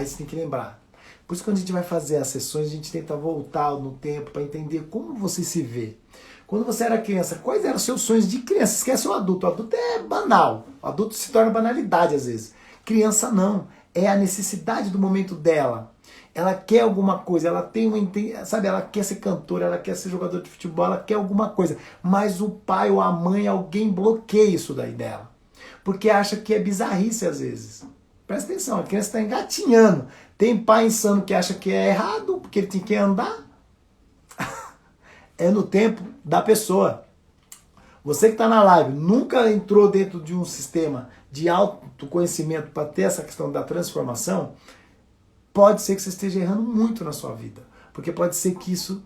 você tem que lembrar. Por isso quando a gente vai fazer as sessões, a gente tenta voltar no tempo para entender como você se vê. Quando você era criança, quais eram os seus sonhos de criança? Esquece o adulto. O adulto é banal. O adulto se torna banalidade às vezes. Criança não. É a necessidade do momento dela. Ela quer alguma coisa, ela tem sabe, ela quer ser cantora, ela quer ser jogador de futebol, ela quer alguma coisa. Mas o pai ou a mãe, alguém bloqueia isso daí dela. Porque acha que é bizarrice às vezes. Presta atenção, a criança está engatinhando. Tem pai insano que acha que é errado, porque ele tem que andar. É no tempo da pessoa. Você que está na live, nunca entrou dentro de um sistema de autoconhecimento para ter essa questão da transformação, pode ser que você esteja errando muito na sua vida. Porque pode ser que isso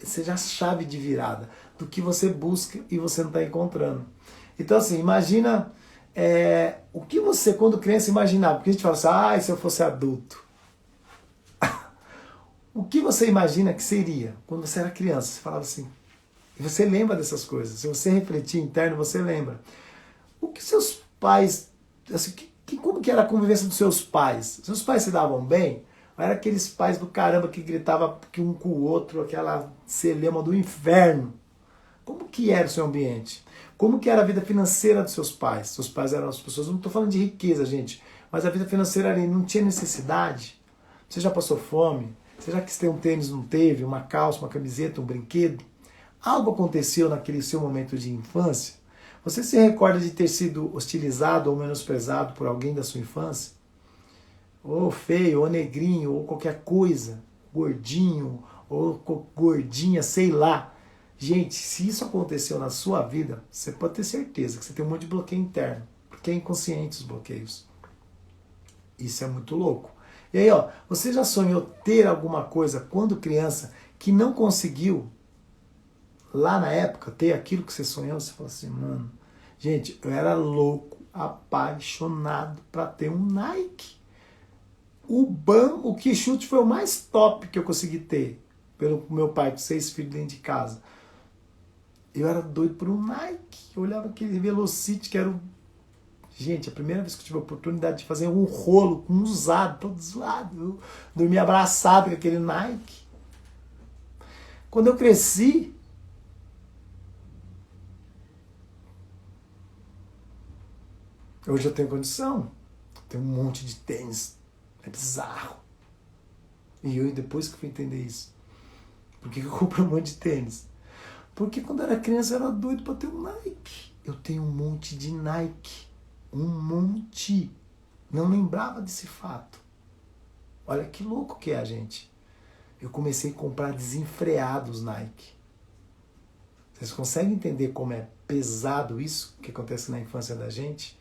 seja a chave de virada do que você busca e você não está encontrando. Então assim, imagina o que você, quando criança, imaginava. Porque a gente fala assim, se eu fosse adulto. O que você imagina que seria quando você era criança? Você falava assim, e você lembra dessas coisas. Se você refletir interno, você lembra. O que seus pais, assim, como que era a convivência dos seus pais? Seus pais se davam bem? Ou era aqueles pais do caramba que gritavam um com o outro, aquela celeuma do inferno? Como que era o seu ambiente? Como que era a vida financeira dos seus pais? Seus pais eram as pessoas, não estou falando de riqueza, gente, mas a vida financeira ali não tinha necessidade? Você já passou fome? Você já quis ter um tênis, não teve? Uma calça, uma camiseta, um brinquedo? Algo aconteceu naquele seu momento de infância? Você se recorda de ter sido hostilizado ou menosprezado por alguém da sua infância? ou feio, ou negrinho, ou qualquer coisa, gordinho, ou gordinha, sei lá. Gente, se isso aconteceu na sua vida, você pode ter certeza que você tem um monte de bloqueio interno, porque é inconsciente os bloqueios. Isso é muito louco. E aí, ó, você já sonhou ter alguma coisa quando criança que não conseguiu, lá na época, ter aquilo que você sonhou? Você falou assim, mano, gente, eu era louco, apaixonado para ter um Nike. O Quixote foi o mais top que eu consegui ter, pelo meu pai, com 6 filhos dentro de casa. Eu era doido por um Nike. Eu olhava aquele Velocity, que era o... Gente, a primeira vez que eu tive a oportunidade de fazer um rolo com um usado, todo zoado, eu dormi abraçado com aquele Nike. Quando eu cresci, hoje eu tenho condição. Tenho um monte de tênis. É bizarro. E eu, depois que eu fui entender isso, por que eu compro um monte de tênis? Porque quando eu era criança eu era doido para ter um Nike. Eu tenho um monte de Nike. Um monte. Não lembrava desse fato. Olha que louco que é a gente. Eu comecei a comprar desenfreados Nike. Vocês conseguem entender como é pesado isso que acontece na infância da gente?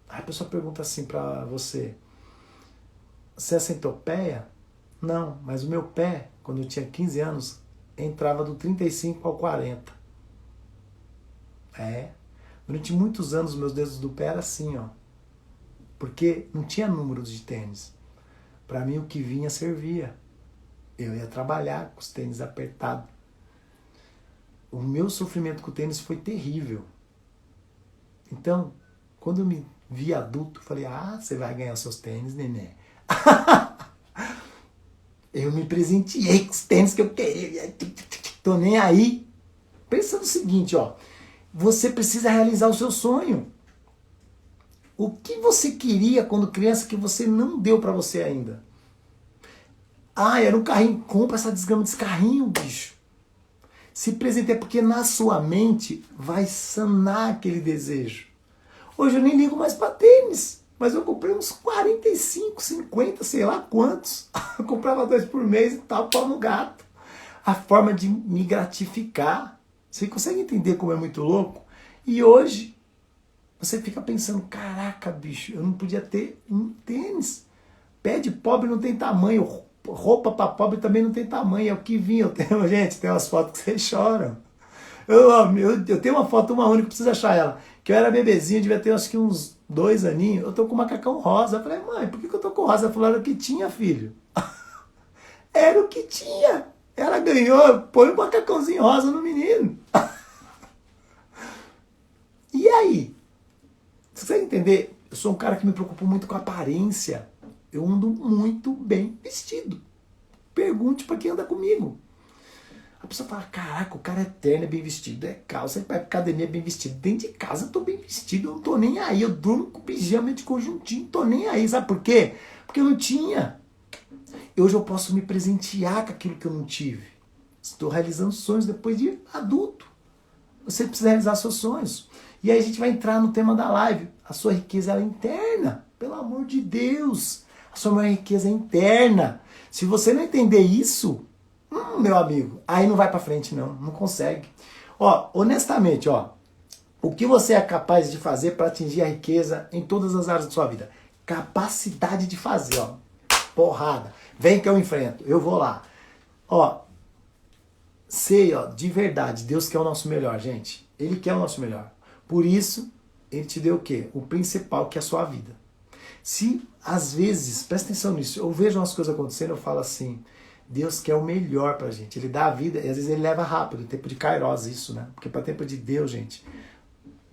Aí a pessoa pergunta assim pra você, você é centopeia? Não, mas o meu pé, quando eu tinha 15 anos, entrava do 35 ao 40. Durante muitos anos, meus dedos do pé eram assim, ó. Porque não tinha números de tênis. Para mim, o que vinha servia. Eu ia trabalhar com os tênis apertados. O meu sofrimento com o tênis foi terrível. Então, quando eu me vi adulto, eu falei, você vai ganhar seus tênis, neném. Eu me presenteei com os tênis que eu queria. Tô nem aí. Pensa no seguinte, ó. Você precisa realizar o seu sonho. O que você queria quando criança que você não deu pra você ainda? Era um carrinho. Compra essa desgrama desse carrinho, bicho. Se presenteia, porque na sua mente vai sanar aquele desejo. Hoje eu nem ligo mais pra tênis. Mas eu comprei uns 45, 50, sei lá quantos. Eu comprava 2 por mês e tal, pau no gato. A forma de me gratificar. Você consegue entender como é muito louco? E hoje, você fica pensando, caraca, bicho, eu não podia ter um tênis. Pé de pobre não tem tamanho. Roupa para pobre também não tem tamanho. É o que vinha. Gente, tem umas fotos que vocês choram. Eu tenho uma foto, uma única, preciso achar ela. Que eu era bebezinho, devia ter acho que uns 2 aninhos. Eu tô com um macacão rosa. Eu falei, mãe, por que eu tô com rosa? Ela falou, era o que tinha, filho. Era o que tinha. Ela ganhou, põe um macacãozinho rosa no menino. E aí? Você consegue entender? Eu sou um cara que me preocupo muito com a aparência. Eu ando muito bem vestido. Pergunte pra quem anda comigo. A pessoa fala, caraca, o cara é terno, é bem vestido, é calça, vai pra academia, é bem vestido. Dentro de casa eu tô bem vestido, eu não tô nem aí. Eu durmo com pijama de conjuntinho, tô nem aí. Sabe por quê? Porque eu não tinha. Hoje eu posso me presentear com aquilo que eu não tive. Estou realizando sonhos depois de adulto. Você precisa realizar seus sonhos. E aí a gente vai entrar no tema da live. A sua riqueza é interna. Pelo amor de Deus. A sua maior riqueza é interna. Se você não entender isso, meu amigo, aí não vai pra frente não. Não consegue. Ó, honestamente, ó. O que você é capaz de fazer para atingir a riqueza em todas as áreas da sua vida? Capacidade de fazer, ó. Porrada. Vem que eu enfrento. Eu vou lá. Ó. Sei, ó, de verdade, Deus quer o nosso melhor, gente. Ele quer o nosso melhor. Por isso, Ele te deu o quê? O principal, que é a sua vida. Se, às vezes, presta atenção nisso, eu vejo umas coisas acontecendo, eu falo assim, Deus quer o melhor pra gente. Ele dá a vida, e às vezes Ele leva rápido, tempo de Kairos, isso, né? Porque para tempo de Deus, gente,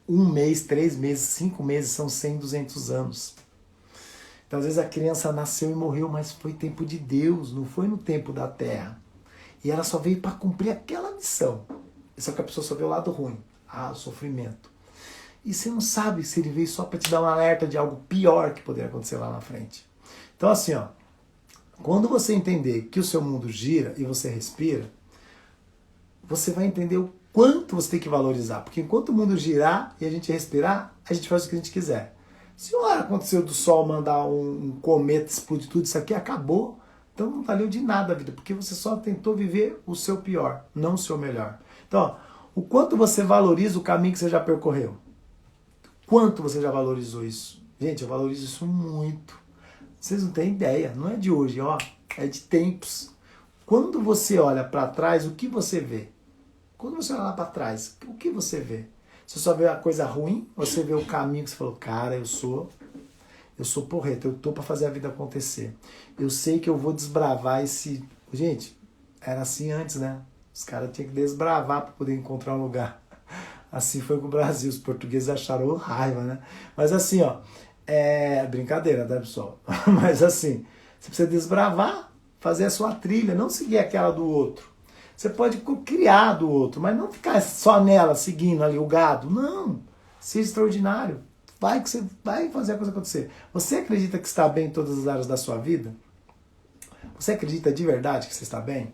1 mês, 3 meses, 5 meses são 100, 200 anos. Então, às vezes, a criança nasceu e morreu, mas foi tempo de Deus, não foi no tempo da terra. E ela só veio para cumprir aquela missão. Só que a pessoa só vê o lado ruim. O sofrimento. E você não sabe se ele veio só para te dar um alerta de algo pior que poderia acontecer lá na frente. Então assim, ó, quando você entender que o seu mundo gira e você respira, você vai entender o quanto você tem que valorizar. Porque enquanto o mundo girar e a gente respirar, a gente faz o que a gente quiser. Se uma hora aconteceu do Sol mandar um cometa explodir tudo, isso aqui acabou. Então não valeu de nada a vida, porque você só tentou viver o seu pior, não o seu melhor. Então, ó, o quanto você valoriza o caminho que você já percorreu? Quanto você já valorizou isso? Gente, eu valorizo isso muito. Vocês não têm ideia, não é de hoje, ó, é de tempos. Quando você olha para trás, o que você vê? Quando você olha lá para trás, o que você vê? Você só vê a coisa ruim, ou você vê o caminho que você falou, cara, eu sou porreta, eu tô para fazer a vida acontecer. Eu sei que eu vou desbravar esse... Gente, era assim antes, né? Os caras tinham que desbravar para poder encontrar um lugar. Assim foi com o Brasil, os portugueses acharam raiva, né? Mas assim, ó, é brincadeira, tá, pessoal? Mas assim, você precisa desbravar, fazer a sua trilha, não seguir aquela do outro. Você pode criar do outro, mas não ficar só nela, seguindo ali o gado. Não, seja extraordinário. Vai que você vai fazer a coisa acontecer. Você acredita que está bem em todas as áreas da sua vida? Você acredita de verdade que você está bem?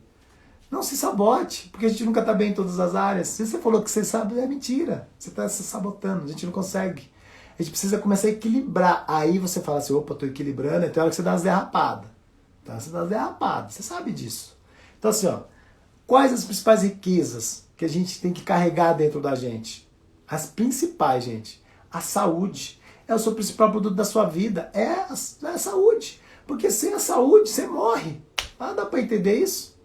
Não se sabote, porque a gente nunca está bem em todas as áreas. Se você falou que você sabe, é mentira. Você está se sabotando, a gente não consegue. A gente precisa começar a equilibrar. Aí você fala assim, opa, estou equilibrando, então é hora que você dá umas derrapadas. Então você dá umas derrapadas, você sabe disso. Então assim, ó, quais as principais riquezas que a gente tem que carregar dentro da gente? As principais, gente. A saúde. É o seu principal produto da sua vida. É a saúde. Porque sem a saúde, você morre. Ah, dá para entender isso?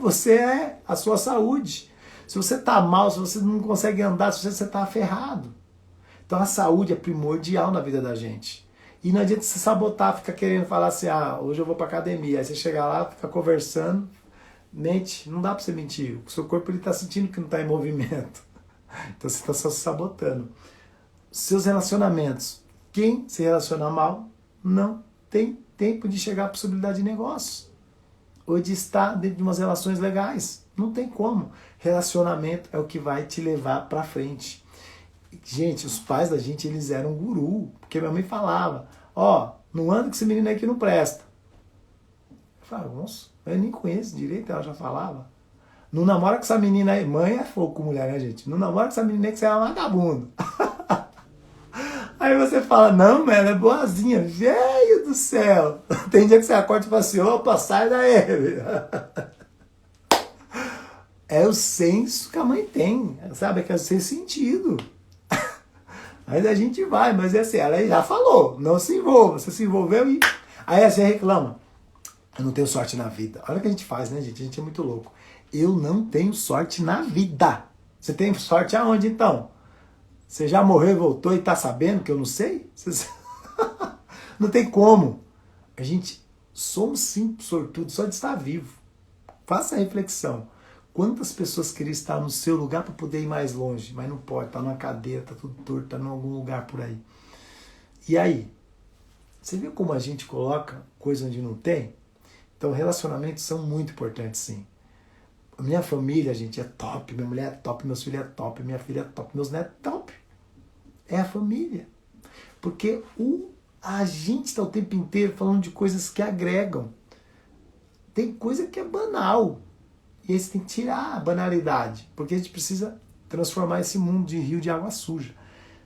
Você é a sua saúde. Se você está mal, se você não consegue andar, se você está ferrado. Então a saúde é primordial na vida da gente. E não adianta se sabotar, ficar querendo falar assim, ah, hoje eu vou para academia. Aí você chega lá, fica conversando, mente, não dá para você mentir. O seu corpo está sentindo que não está em movimento. Então você está só se sabotando. Seus relacionamentos. Quem se relaciona mal não tem tempo de chegar à possibilidade de negócio. Ou de estar dentro de umas relações legais. Não tem como. Relacionamento é o que vai te levar para frente. Gente, os pais da gente, eles eram guru. Porque minha mãe falava, ó, não anda com esse menino aí que não presta. Eu falava, nossa, eu nem conheço direito, ela já falava. Não namora com essa menina aí. Mãe é fogo com mulher, né, gente? Não namora com essa menina aí que você é uma vagabundo. Aí você fala, não, mas ela é boazinha. Velho do céu. Tem dia que você acorda e fala assim, opa, sai daí. É o senso que a mãe tem, sabe? É que é o seu sentido. Aí a gente vai, mas é assim, ela já falou, não se envolva. Você se envolveu e... Aí você reclama. Eu não tenho sorte na vida. Olha o que a gente faz, né, gente? A gente é muito louco. Eu não tenho sorte na vida. Você tem sorte aonde, então? Você já morreu e voltou e tá sabendo que eu não sei? Não tem como. A gente somos sim sortudos só de estar vivo. Faça a reflexão. Quantas pessoas queriam estar no seu lugar para poder ir mais longe, mas não pode, tá numa cadeira, tá tudo torto, tá em algum lugar por aí. E aí? Você viu como a gente coloca coisa onde não tem? Então relacionamentos são muito importantes, sim. A minha família, gente, é top, minha mulher é top, meus filhos é top, minha filha é top, meus netos é top. É a família. Porque a gente está o tempo inteiro falando de coisas que agregam. Tem coisa que é banal. E aí você tem que tirar a banalidade. Porque a gente precisa transformar esse mundo de rio de água suja.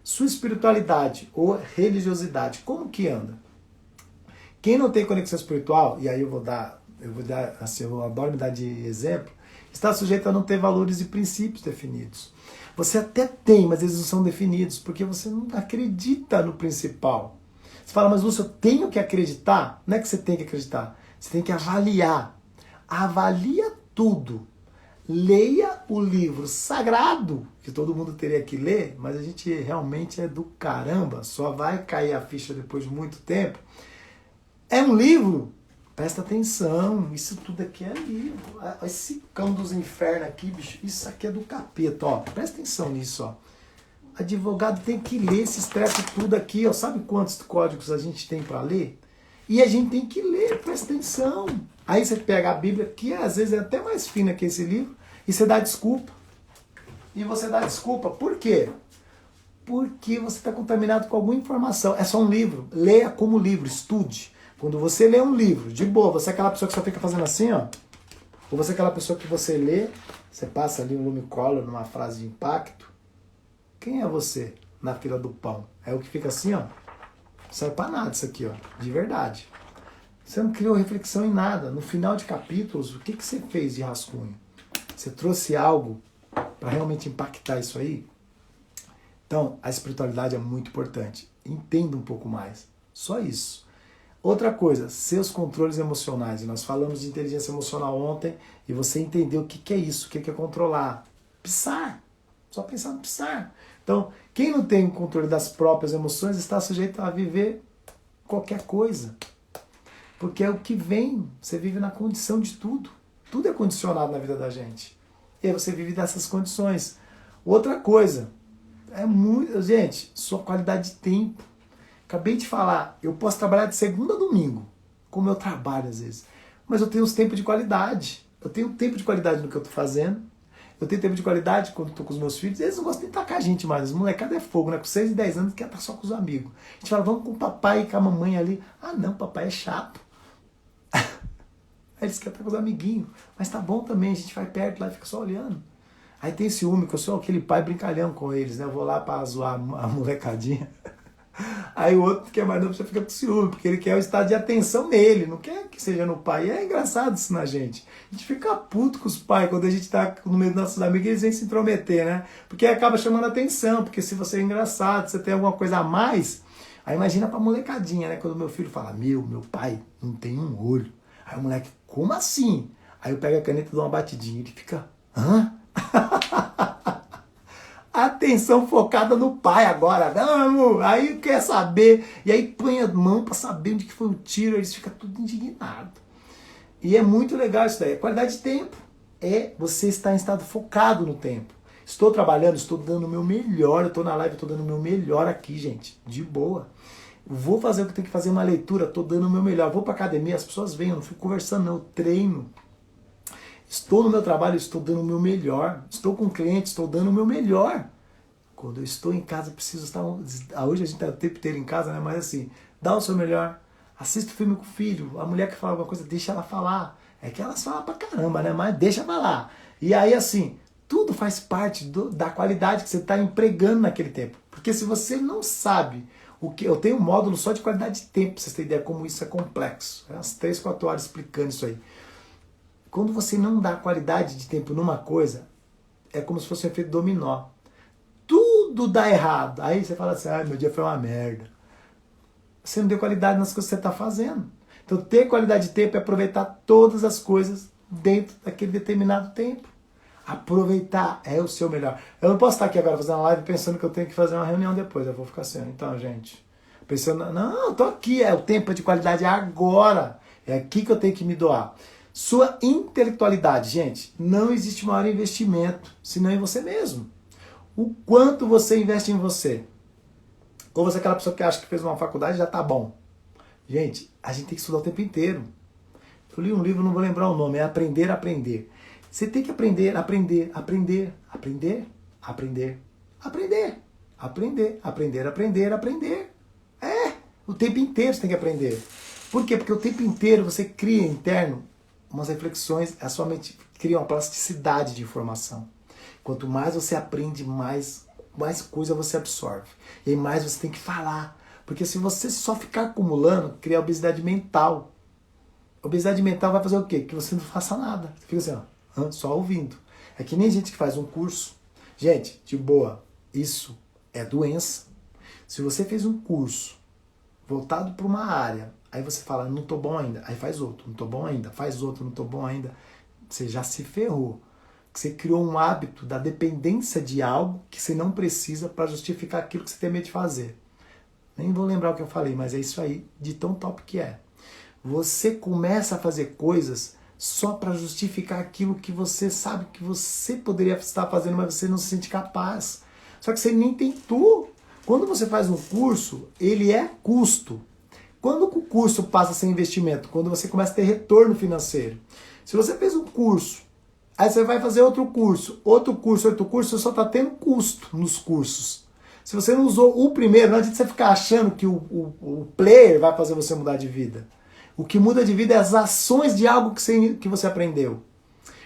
Sua espiritualidade ou religiosidade, como que anda? Quem não tem conexão espiritual, e aí eu vou dar assim, eu adoro me dar de exemplo, está sujeito a não ter valores e princípios definidos. Você até tem, mas eles não são definidos, porque você não acredita no principal. Você fala, mas Lúcio, eu tenho que acreditar? Não é que você tem que acreditar, você tem que avaliar. Avalia tudo. Leia o livro sagrado, que todo mundo teria que ler, mas a gente realmente é do caramba, só vai cair a ficha depois de muito tempo. É um livro? Presta atenção, isso tudo aqui é livro. Esse cão dos infernos aqui, bicho, isso aqui é do capeta, ó. Presta atenção nisso, ó. Advogado tem que ler esses trechos tudo aqui, ó. Sabe quantos códigos a gente tem para ler? E a gente tem que ler, presta atenção. Aí você pega a Bíblia, que às vezes é até mais fina que esse livro, e você dá desculpa. E você dá desculpa, por quê? Porque você está contaminado com alguma informação. É só um livro, leia como livro, estude. Quando você lê um livro, de boa, você é aquela pessoa que só fica fazendo assim, ó. Ou você é aquela pessoa que você lê, você passa ali um lumicolor numa frase de impacto. Quem é você na fila do pão? É o que fica assim, ó. serve pra nada isso aqui, ó, de verdade. Você não criou reflexão em nada. No final de capítulos, o que você fez de rascunho? Você trouxe algo para realmente impactar isso aí? Então, a espiritualidade é muito importante. Entenda um pouco mais. Só isso. Outra coisa, seus controles emocionais. Nós falamos de inteligência emocional ontem e você entendeu o que é isso, o que é controlar. Psar. Só pensar no psar. Então, quem não tem controle das próprias emoções está sujeito a viver qualquer coisa. Porque é o que vem. Você vive na condição de tudo. Tudo é condicionado na vida da gente. E aí você vive dessas condições. Outra coisa, gente, sua qualidade de tempo. Acabei de falar, eu posso trabalhar de segunda a domingo, como eu trabalho às vezes. Mas eu tenho os tempos de qualidade. Eu tenho tempo de qualidade no que eu estou fazendo. Eu tenho tempo de qualidade quando estou com os meus filhos. Eles não gostam de estar com a gente mais. Os molecados é fogo, né? Com 6 e 10 anos quer estar só com os amigos. A gente fala, vamos com o papai e com a mamãe ali. Ah não, papai é chato. Aí eles querem estar com os amiguinhos. Mas tá bom também, a gente vai perto lá e fica só olhando. Aí tem ciúme, que eu sou aquele pai brincalhão com eles, né? Eu vou lá pra zoar a molecadinha. Aí o outro que é mais novo já fica com ciúme, porque ele quer o estado de atenção nele, não quer que seja no pai. E é engraçado isso na gente. A gente fica puto com os pais quando a gente tá no meio dos nossos amigos e eles vêm se intrometer, né? Porque acaba chamando atenção, porque se você é engraçado, você tem alguma coisa a mais. Aí imagina pra molecadinha, né? Quando meu filho fala, meu pai não tem um olho. Aí o moleque, como assim? Aí eu pego a caneta e dou uma batidinha. Ele fica, hã? Atenção focada no pai agora. Vamos! Aí quer saber. E aí põe a mão para saber onde que foi o tiro. Eles ficam tudo indignados. E é muito legal isso daí. A qualidade de tempo é você estar em estado focado no tempo. Estou trabalhando, estou dando o meu melhor. Eu estou na live, estou dando o meu melhor aqui, gente. De boa. Vou fazer o que tenho que fazer, uma leitura. Estou dando o meu melhor. Vou para academia, as pessoas vêm. Eu não fico conversando, não. Eu treino. Estou no meu trabalho, estou dando o meu melhor. Estou com o cliente, estou dando o meu melhor. Quando eu estou em casa, preciso estar... Hoje a gente está o tempo inteiro em casa, né? Mas assim, dá o seu melhor. Assista o filme com o filho. A mulher que fala alguma coisa, deixa ela falar. É que elas falam pra caramba, né? Mas deixa falar. E aí, assim, tudo faz parte da qualidade que você está empregando naquele tempo. Porque se você não sabe o que... Eu tenho um módulo só de qualidade de tempo, pra vocês terem ideia como isso é complexo. É umas 3, 4 horas explicando isso aí. Quando você não dá qualidade de tempo numa coisa, é como se fosse um efeito dominó. Tudo dá errado. Aí você fala assim, meu dia foi uma merda. Você não deu qualidade nas coisas que você está fazendo. Então ter qualidade de tempo é aproveitar todas as coisas dentro daquele determinado tempo. Aproveitar é o seu melhor. Eu não posso estar aqui agora fazendo uma live pensando que eu tenho que fazer uma reunião depois. Eu vou ficar assim, então gente, pensando, não, eu tô aqui, o tempo de qualidade é agora. É aqui que eu tenho que me doar. Sua intelectualidade, gente, não existe maior investimento senão em você mesmo. O quanto você investe em você? Ou você é aquela pessoa que acha que fez uma faculdade e já tá bom? Gente, a gente tem que estudar o tempo inteiro. Eu li um livro, não vou lembrar o nome, é Aprender a Aprender. Você tem que aprender, aprender, aprender, aprender, aprender, aprender, aprender, aprender, aprender, aprender. O tempo inteiro você tem que aprender. Por quê? Porque o tempo inteiro você cria interno umas reflexões, a sua mente cria uma plasticidade de informação. Quanto mais você aprende, mais coisa você absorve. E aí mais você tem que falar. Porque se você só ficar acumulando, cria obesidade mental. Obesidade mental vai fazer o quê? Que você não faça nada. Você fica assim, ó, só ouvindo. É que nem gente que faz um curso. Gente, de boa, isso é doença. Se você fez um curso voltado para uma área, aí você fala, não tô bom ainda, aí faz outro, não tô bom ainda, faz outro, não tô bom ainda, você já se ferrou. Você criou um hábito da dependência de algo que você não precisa para justificar aquilo que você tem medo de fazer. Nem vou lembrar o que eu falei, mas é isso aí, de tão top que é. Você começa a fazer coisas só para justificar aquilo que você sabe que você poderia estar fazendo, mas você não se sente capaz. Só que você nem tentou. Quando você faz um curso, ele é custo. Quando o curso passa a ser investimento? Quando você começa a ter retorno financeiro. Se você fez um curso, aí você vai fazer outro curso, você só está tendo custo nos cursos. Se você não usou o primeiro, não adianta você ficar achando que o player vai fazer você mudar de vida. O que muda de vida é as ações de algo que você aprendeu.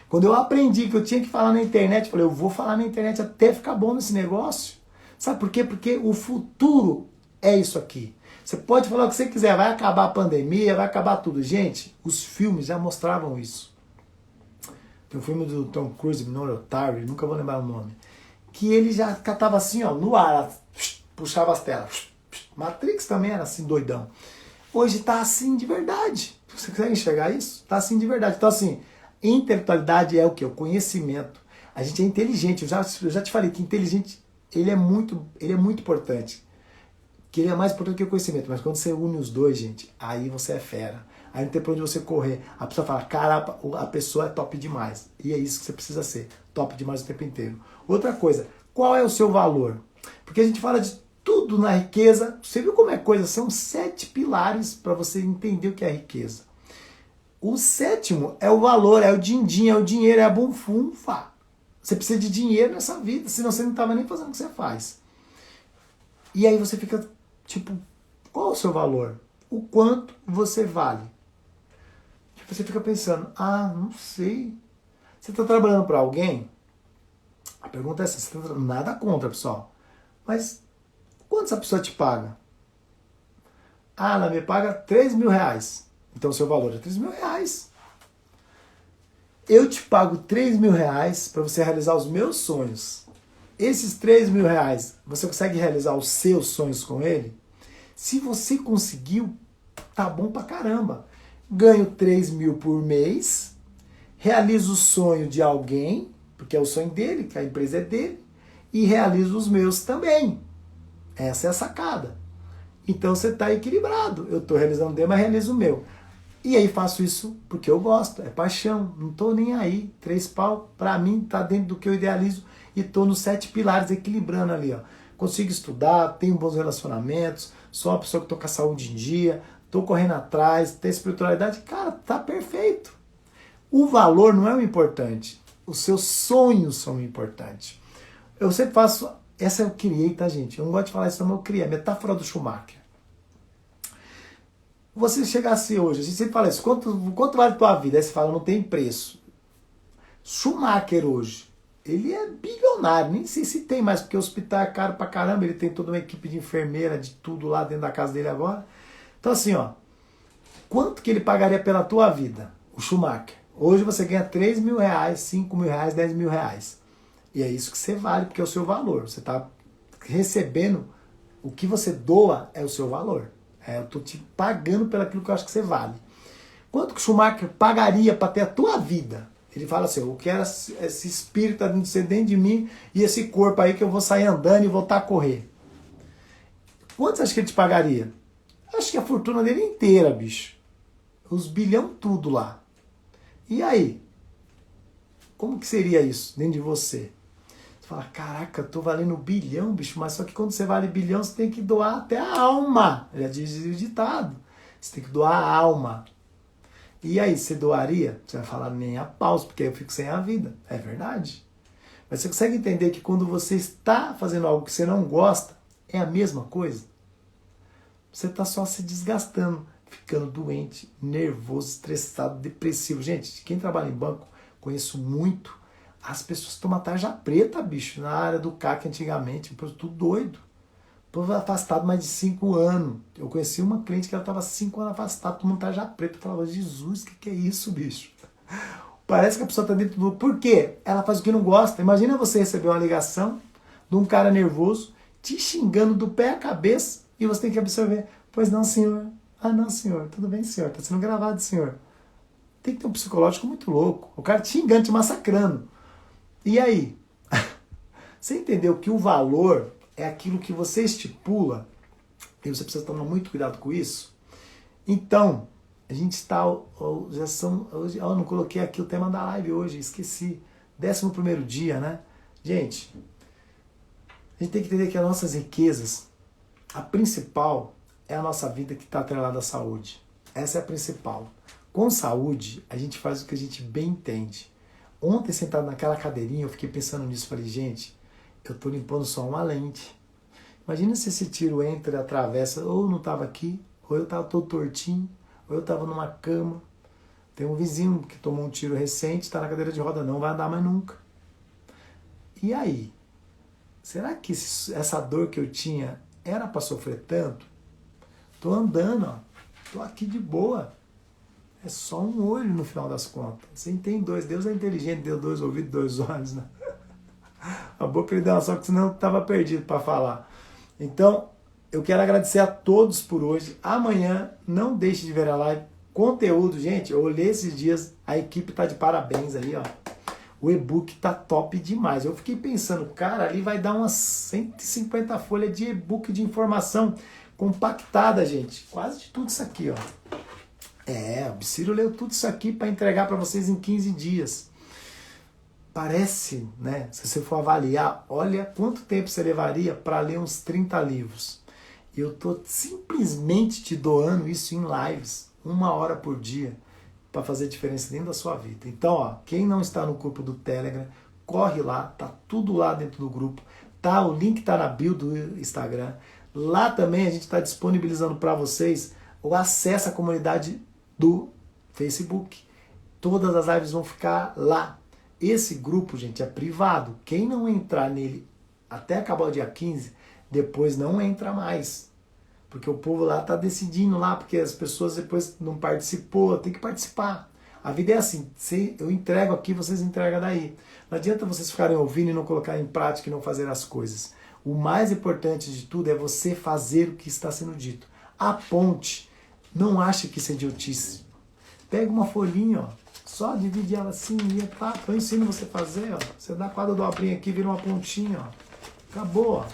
Quando eu aprendi que eu tinha que falar na internet, eu falei, eu vou falar na internet até ficar bom nesse negócio. Sabe por quê? Porque o futuro é isso aqui. Você pode falar o que você quiser, vai acabar a pandemia, vai acabar tudo. Gente, os filmes já mostravam isso. Tem um filme do Tom Cruise, Minotauro, nunca vou lembrar o nome, que ele já catava assim, ó, no ar, puxava as telas. Matrix também era assim, doidão. Hoje tá assim de verdade. Você consegue enxergar isso? Tá assim de verdade. Então assim, intelectualidade é o quê? O conhecimento. A gente é inteligente. Eu já te falei que inteligente, ele é muito importante. Que ele é mais importante que o conhecimento. Mas quando você une os dois, gente, aí você é fera. Aí não tem pra onde você correr. A pessoa fala, cara, a pessoa é top demais. E é isso que você precisa ser. Top demais o tempo inteiro. Outra coisa, qual é o seu valor? Porque a gente fala de tudo na riqueza. Você viu como é coisa? São 7 pilares para você entender o que é riqueza. O 7º é o valor, é o din-din, é o dinheiro, é a bunfunfa. Você precisa de dinheiro nessa vida, senão você não estava nem fazendo o que você faz. E aí você fica, tipo, qual é o seu valor? O quanto você vale? Tipo, você fica pensando, não sei. Você está trabalhando para alguém? A pergunta é essa, você tá nada contra, pessoal. Mas quanto essa pessoa te paga? Ela me paga 3 mil reais. Então o seu valor é 3 mil reais. Eu te pago 3 mil reais para você realizar os meus sonhos. Esses 3 mil reais, você consegue realizar os seus sonhos com ele? Se você conseguiu, tá bom pra caramba. Ganho 3 mil por mês, realizo o sonho de alguém, porque é o sonho dele, que a empresa é dele, e realizo os meus também. Essa é a sacada. Então você está equilibrado. Eu estou realizando o dele, mas realizo o meu. E aí faço isso porque eu gosto, é paixão. Não estou nem aí. 3 pau, para mim, está dentro do que eu idealizo. E estou nos 7 pilares, equilibrando ali. Ó. Consigo estudar, tenho bons relacionamentos, sou uma pessoa que estou com a saúde em dia, estou correndo atrás, tenho espiritualidade. Cara, tá perfeito. O valor não é o importante. Os seus sonhos são o importante. Eu sempre faço... Essa eu criei, tá, gente? Eu não gosto de falar isso, mas eu criei. A metáfora do Schumacher. Você chegasse hoje, a gente sempre fala isso, quanto vale a tua vida? Aí você fala, não tem preço. Schumacher hoje, ele é bilionário, nem sei se tem mais, porque o hospital é caro pra caramba, ele tem toda uma equipe de enfermeira, de tudo lá dentro da casa dele agora. Então assim, ó, quanto que ele pagaria pela tua vida? O Schumacher. Hoje você ganha 3 mil reais, 5 mil reais, 10 mil reais. E é isso que você vale, porque é o seu valor. Você está recebendo, o que você doa é o seu valor. Eu estou te pagando pelo aquilo que eu acho que você vale. Quanto que o Schumacher pagaria para ter a tua vida? Ele fala assim, eu quero esse espírito dentro de mim e esse corpo aí que eu vou sair andando e voltar a correr. Quanto você acha que ele te pagaria? Acho que a fortuna dele inteira, bicho. Os bilhão tudo lá. E aí? Como que seria isso dentro de você? Fala, caraca, eu tô valendo 1 bilhão, bicho, mas só que quando você vale bilhão, você tem que doar até a alma. Já diz o ditado. Você tem que doar a alma. E aí, você doaria? Você vai falar, nem a pausa, porque eu fico sem a vida. É verdade. Mas você consegue entender que quando você está fazendo algo que você não gosta, é a mesma coisa? Você está só se desgastando, ficando doente, nervoso, estressado, depressivo. Gente, quem trabalha em banco, conheço muito. As pessoas tomam tarja preta, bicho, na área do CAC antigamente, tudo doido. Povo afastado mais de 5 anos. Eu conheci uma cliente que ela estava 5 anos afastada, tomando tarja preta. Eu falava, Jesus, o que é isso, bicho? Parece que a pessoa está dentro do... Por quê? Ela faz o que não gosta. Imagina você receber uma ligação de um cara nervoso, te xingando do pé à cabeça, e você tem que absorver. Pois não, senhor. Ah, não, senhor. Tudo bem, senhor. Está sendo gravado, senhor. Tem que ter um psicológico muito louco. O cara te xingando, te massacrando. E aí? Você entendeu que o valor é aquilo que você estipula? E você precisa tomar muito cuidado com isso? Então, a gente está... Já são... Hoje, eu não coloquei aqui o tema da live hoje, esqueci. 11º dia, né? Gente, a gente tem que entender que as nossas riquezas, a principal é a nossa vida que está atrelada à saúde. Essa é a principal. Com saúde, a gente faz o que a gente bem entende. Ontem, sentado naquela cadeirinha, eu fiquei pensando nisso. Falei, gente, eu estou limpando só uma lente. Imagina se esse tiro entra e atravessa, ou não estava aqui, ou eu estava todo tortinho, ou eu estava numa cama. Tem um vizinho que tomou um tiro recente, está na cadeira de roda, não vai andar mais nunca. E aí? Será que essa dor que eu tinha era para sofrer tanto? Tô andando, ó. Tô aqui de boa. É só um olho no final das contas. Você tem dois. Deus é inteligente, deu 2 ouvidos, 2 olhos, né? A boca ele deu uma só, que senão eu tava perdido para falar. Então, eu quero agradecer a todos por hoje. Amanhã, não deixe de ver a live. Conteúdo, gente, eu olhei esses dias, a equipe tá de parabéns aí, ó. O e-book tá top demais. Eu fiquei pensando, cara, ali vai dar umas 150 folhas de e-book de informação compactada, gente. Quase de tudo isso aqui, ó. O Bicílio leu tudo isso aqui para entregar para vocês em 15 dias. Parece, né? Se você for avaliar, olha quanto tempo você levaria para ler uns 30 livros. E eu tô simplesmente te doando isso em lives, 1 hora por dia, para fazer diferença dentro da sua vida. Então, ó, quem não está no grupo do Telegram, corre lá, tá tudo lá dentro do grupo. Tá, o link tá na bio do Instagram. Lá também a gente está disponibilizando para vocês o acesso à comunidade do Facebook. Todas as lives vão ficar lá. Esse grupo, gente, é privado. Quem não entrar nele até acabar o dia 15, depois não entra mais. Porque o povo lá tá decidindo lá, porque as pessoas depois não participou, tem que participar. A vida é assim, eu entrego aqui, vocês entregam daí. Não adianta vocês ficarem ouvindo e não colocar em prática e não fazer as coisas. O mais importante de tudo é você fazer o que está sendo dito. Aponte. Não ache que isso é idiotice. Pega uma folhinha, ó. Só divide ela assim e pá, eu ensino você a fazer, ó. Você dá a quadra do abrinho aqui, vira uma pontinha, ó. Acabou, ó.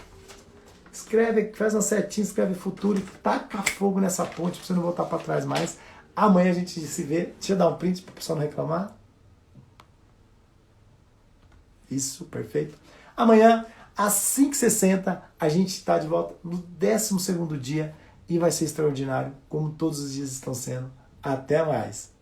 Escreve, faz uma setinha, escreve futuro e taca fogo nessa ponte pra você não voltar para trás mais. Amanhã a gente se vê. Deixa eu dar um print para o pessoal não reclamar. Isso, perfeito. Amanhã, às 5h60, a gente está de volta no 12º dia e vai ser extraordinário, como todos os dias estão sendo. Até mais!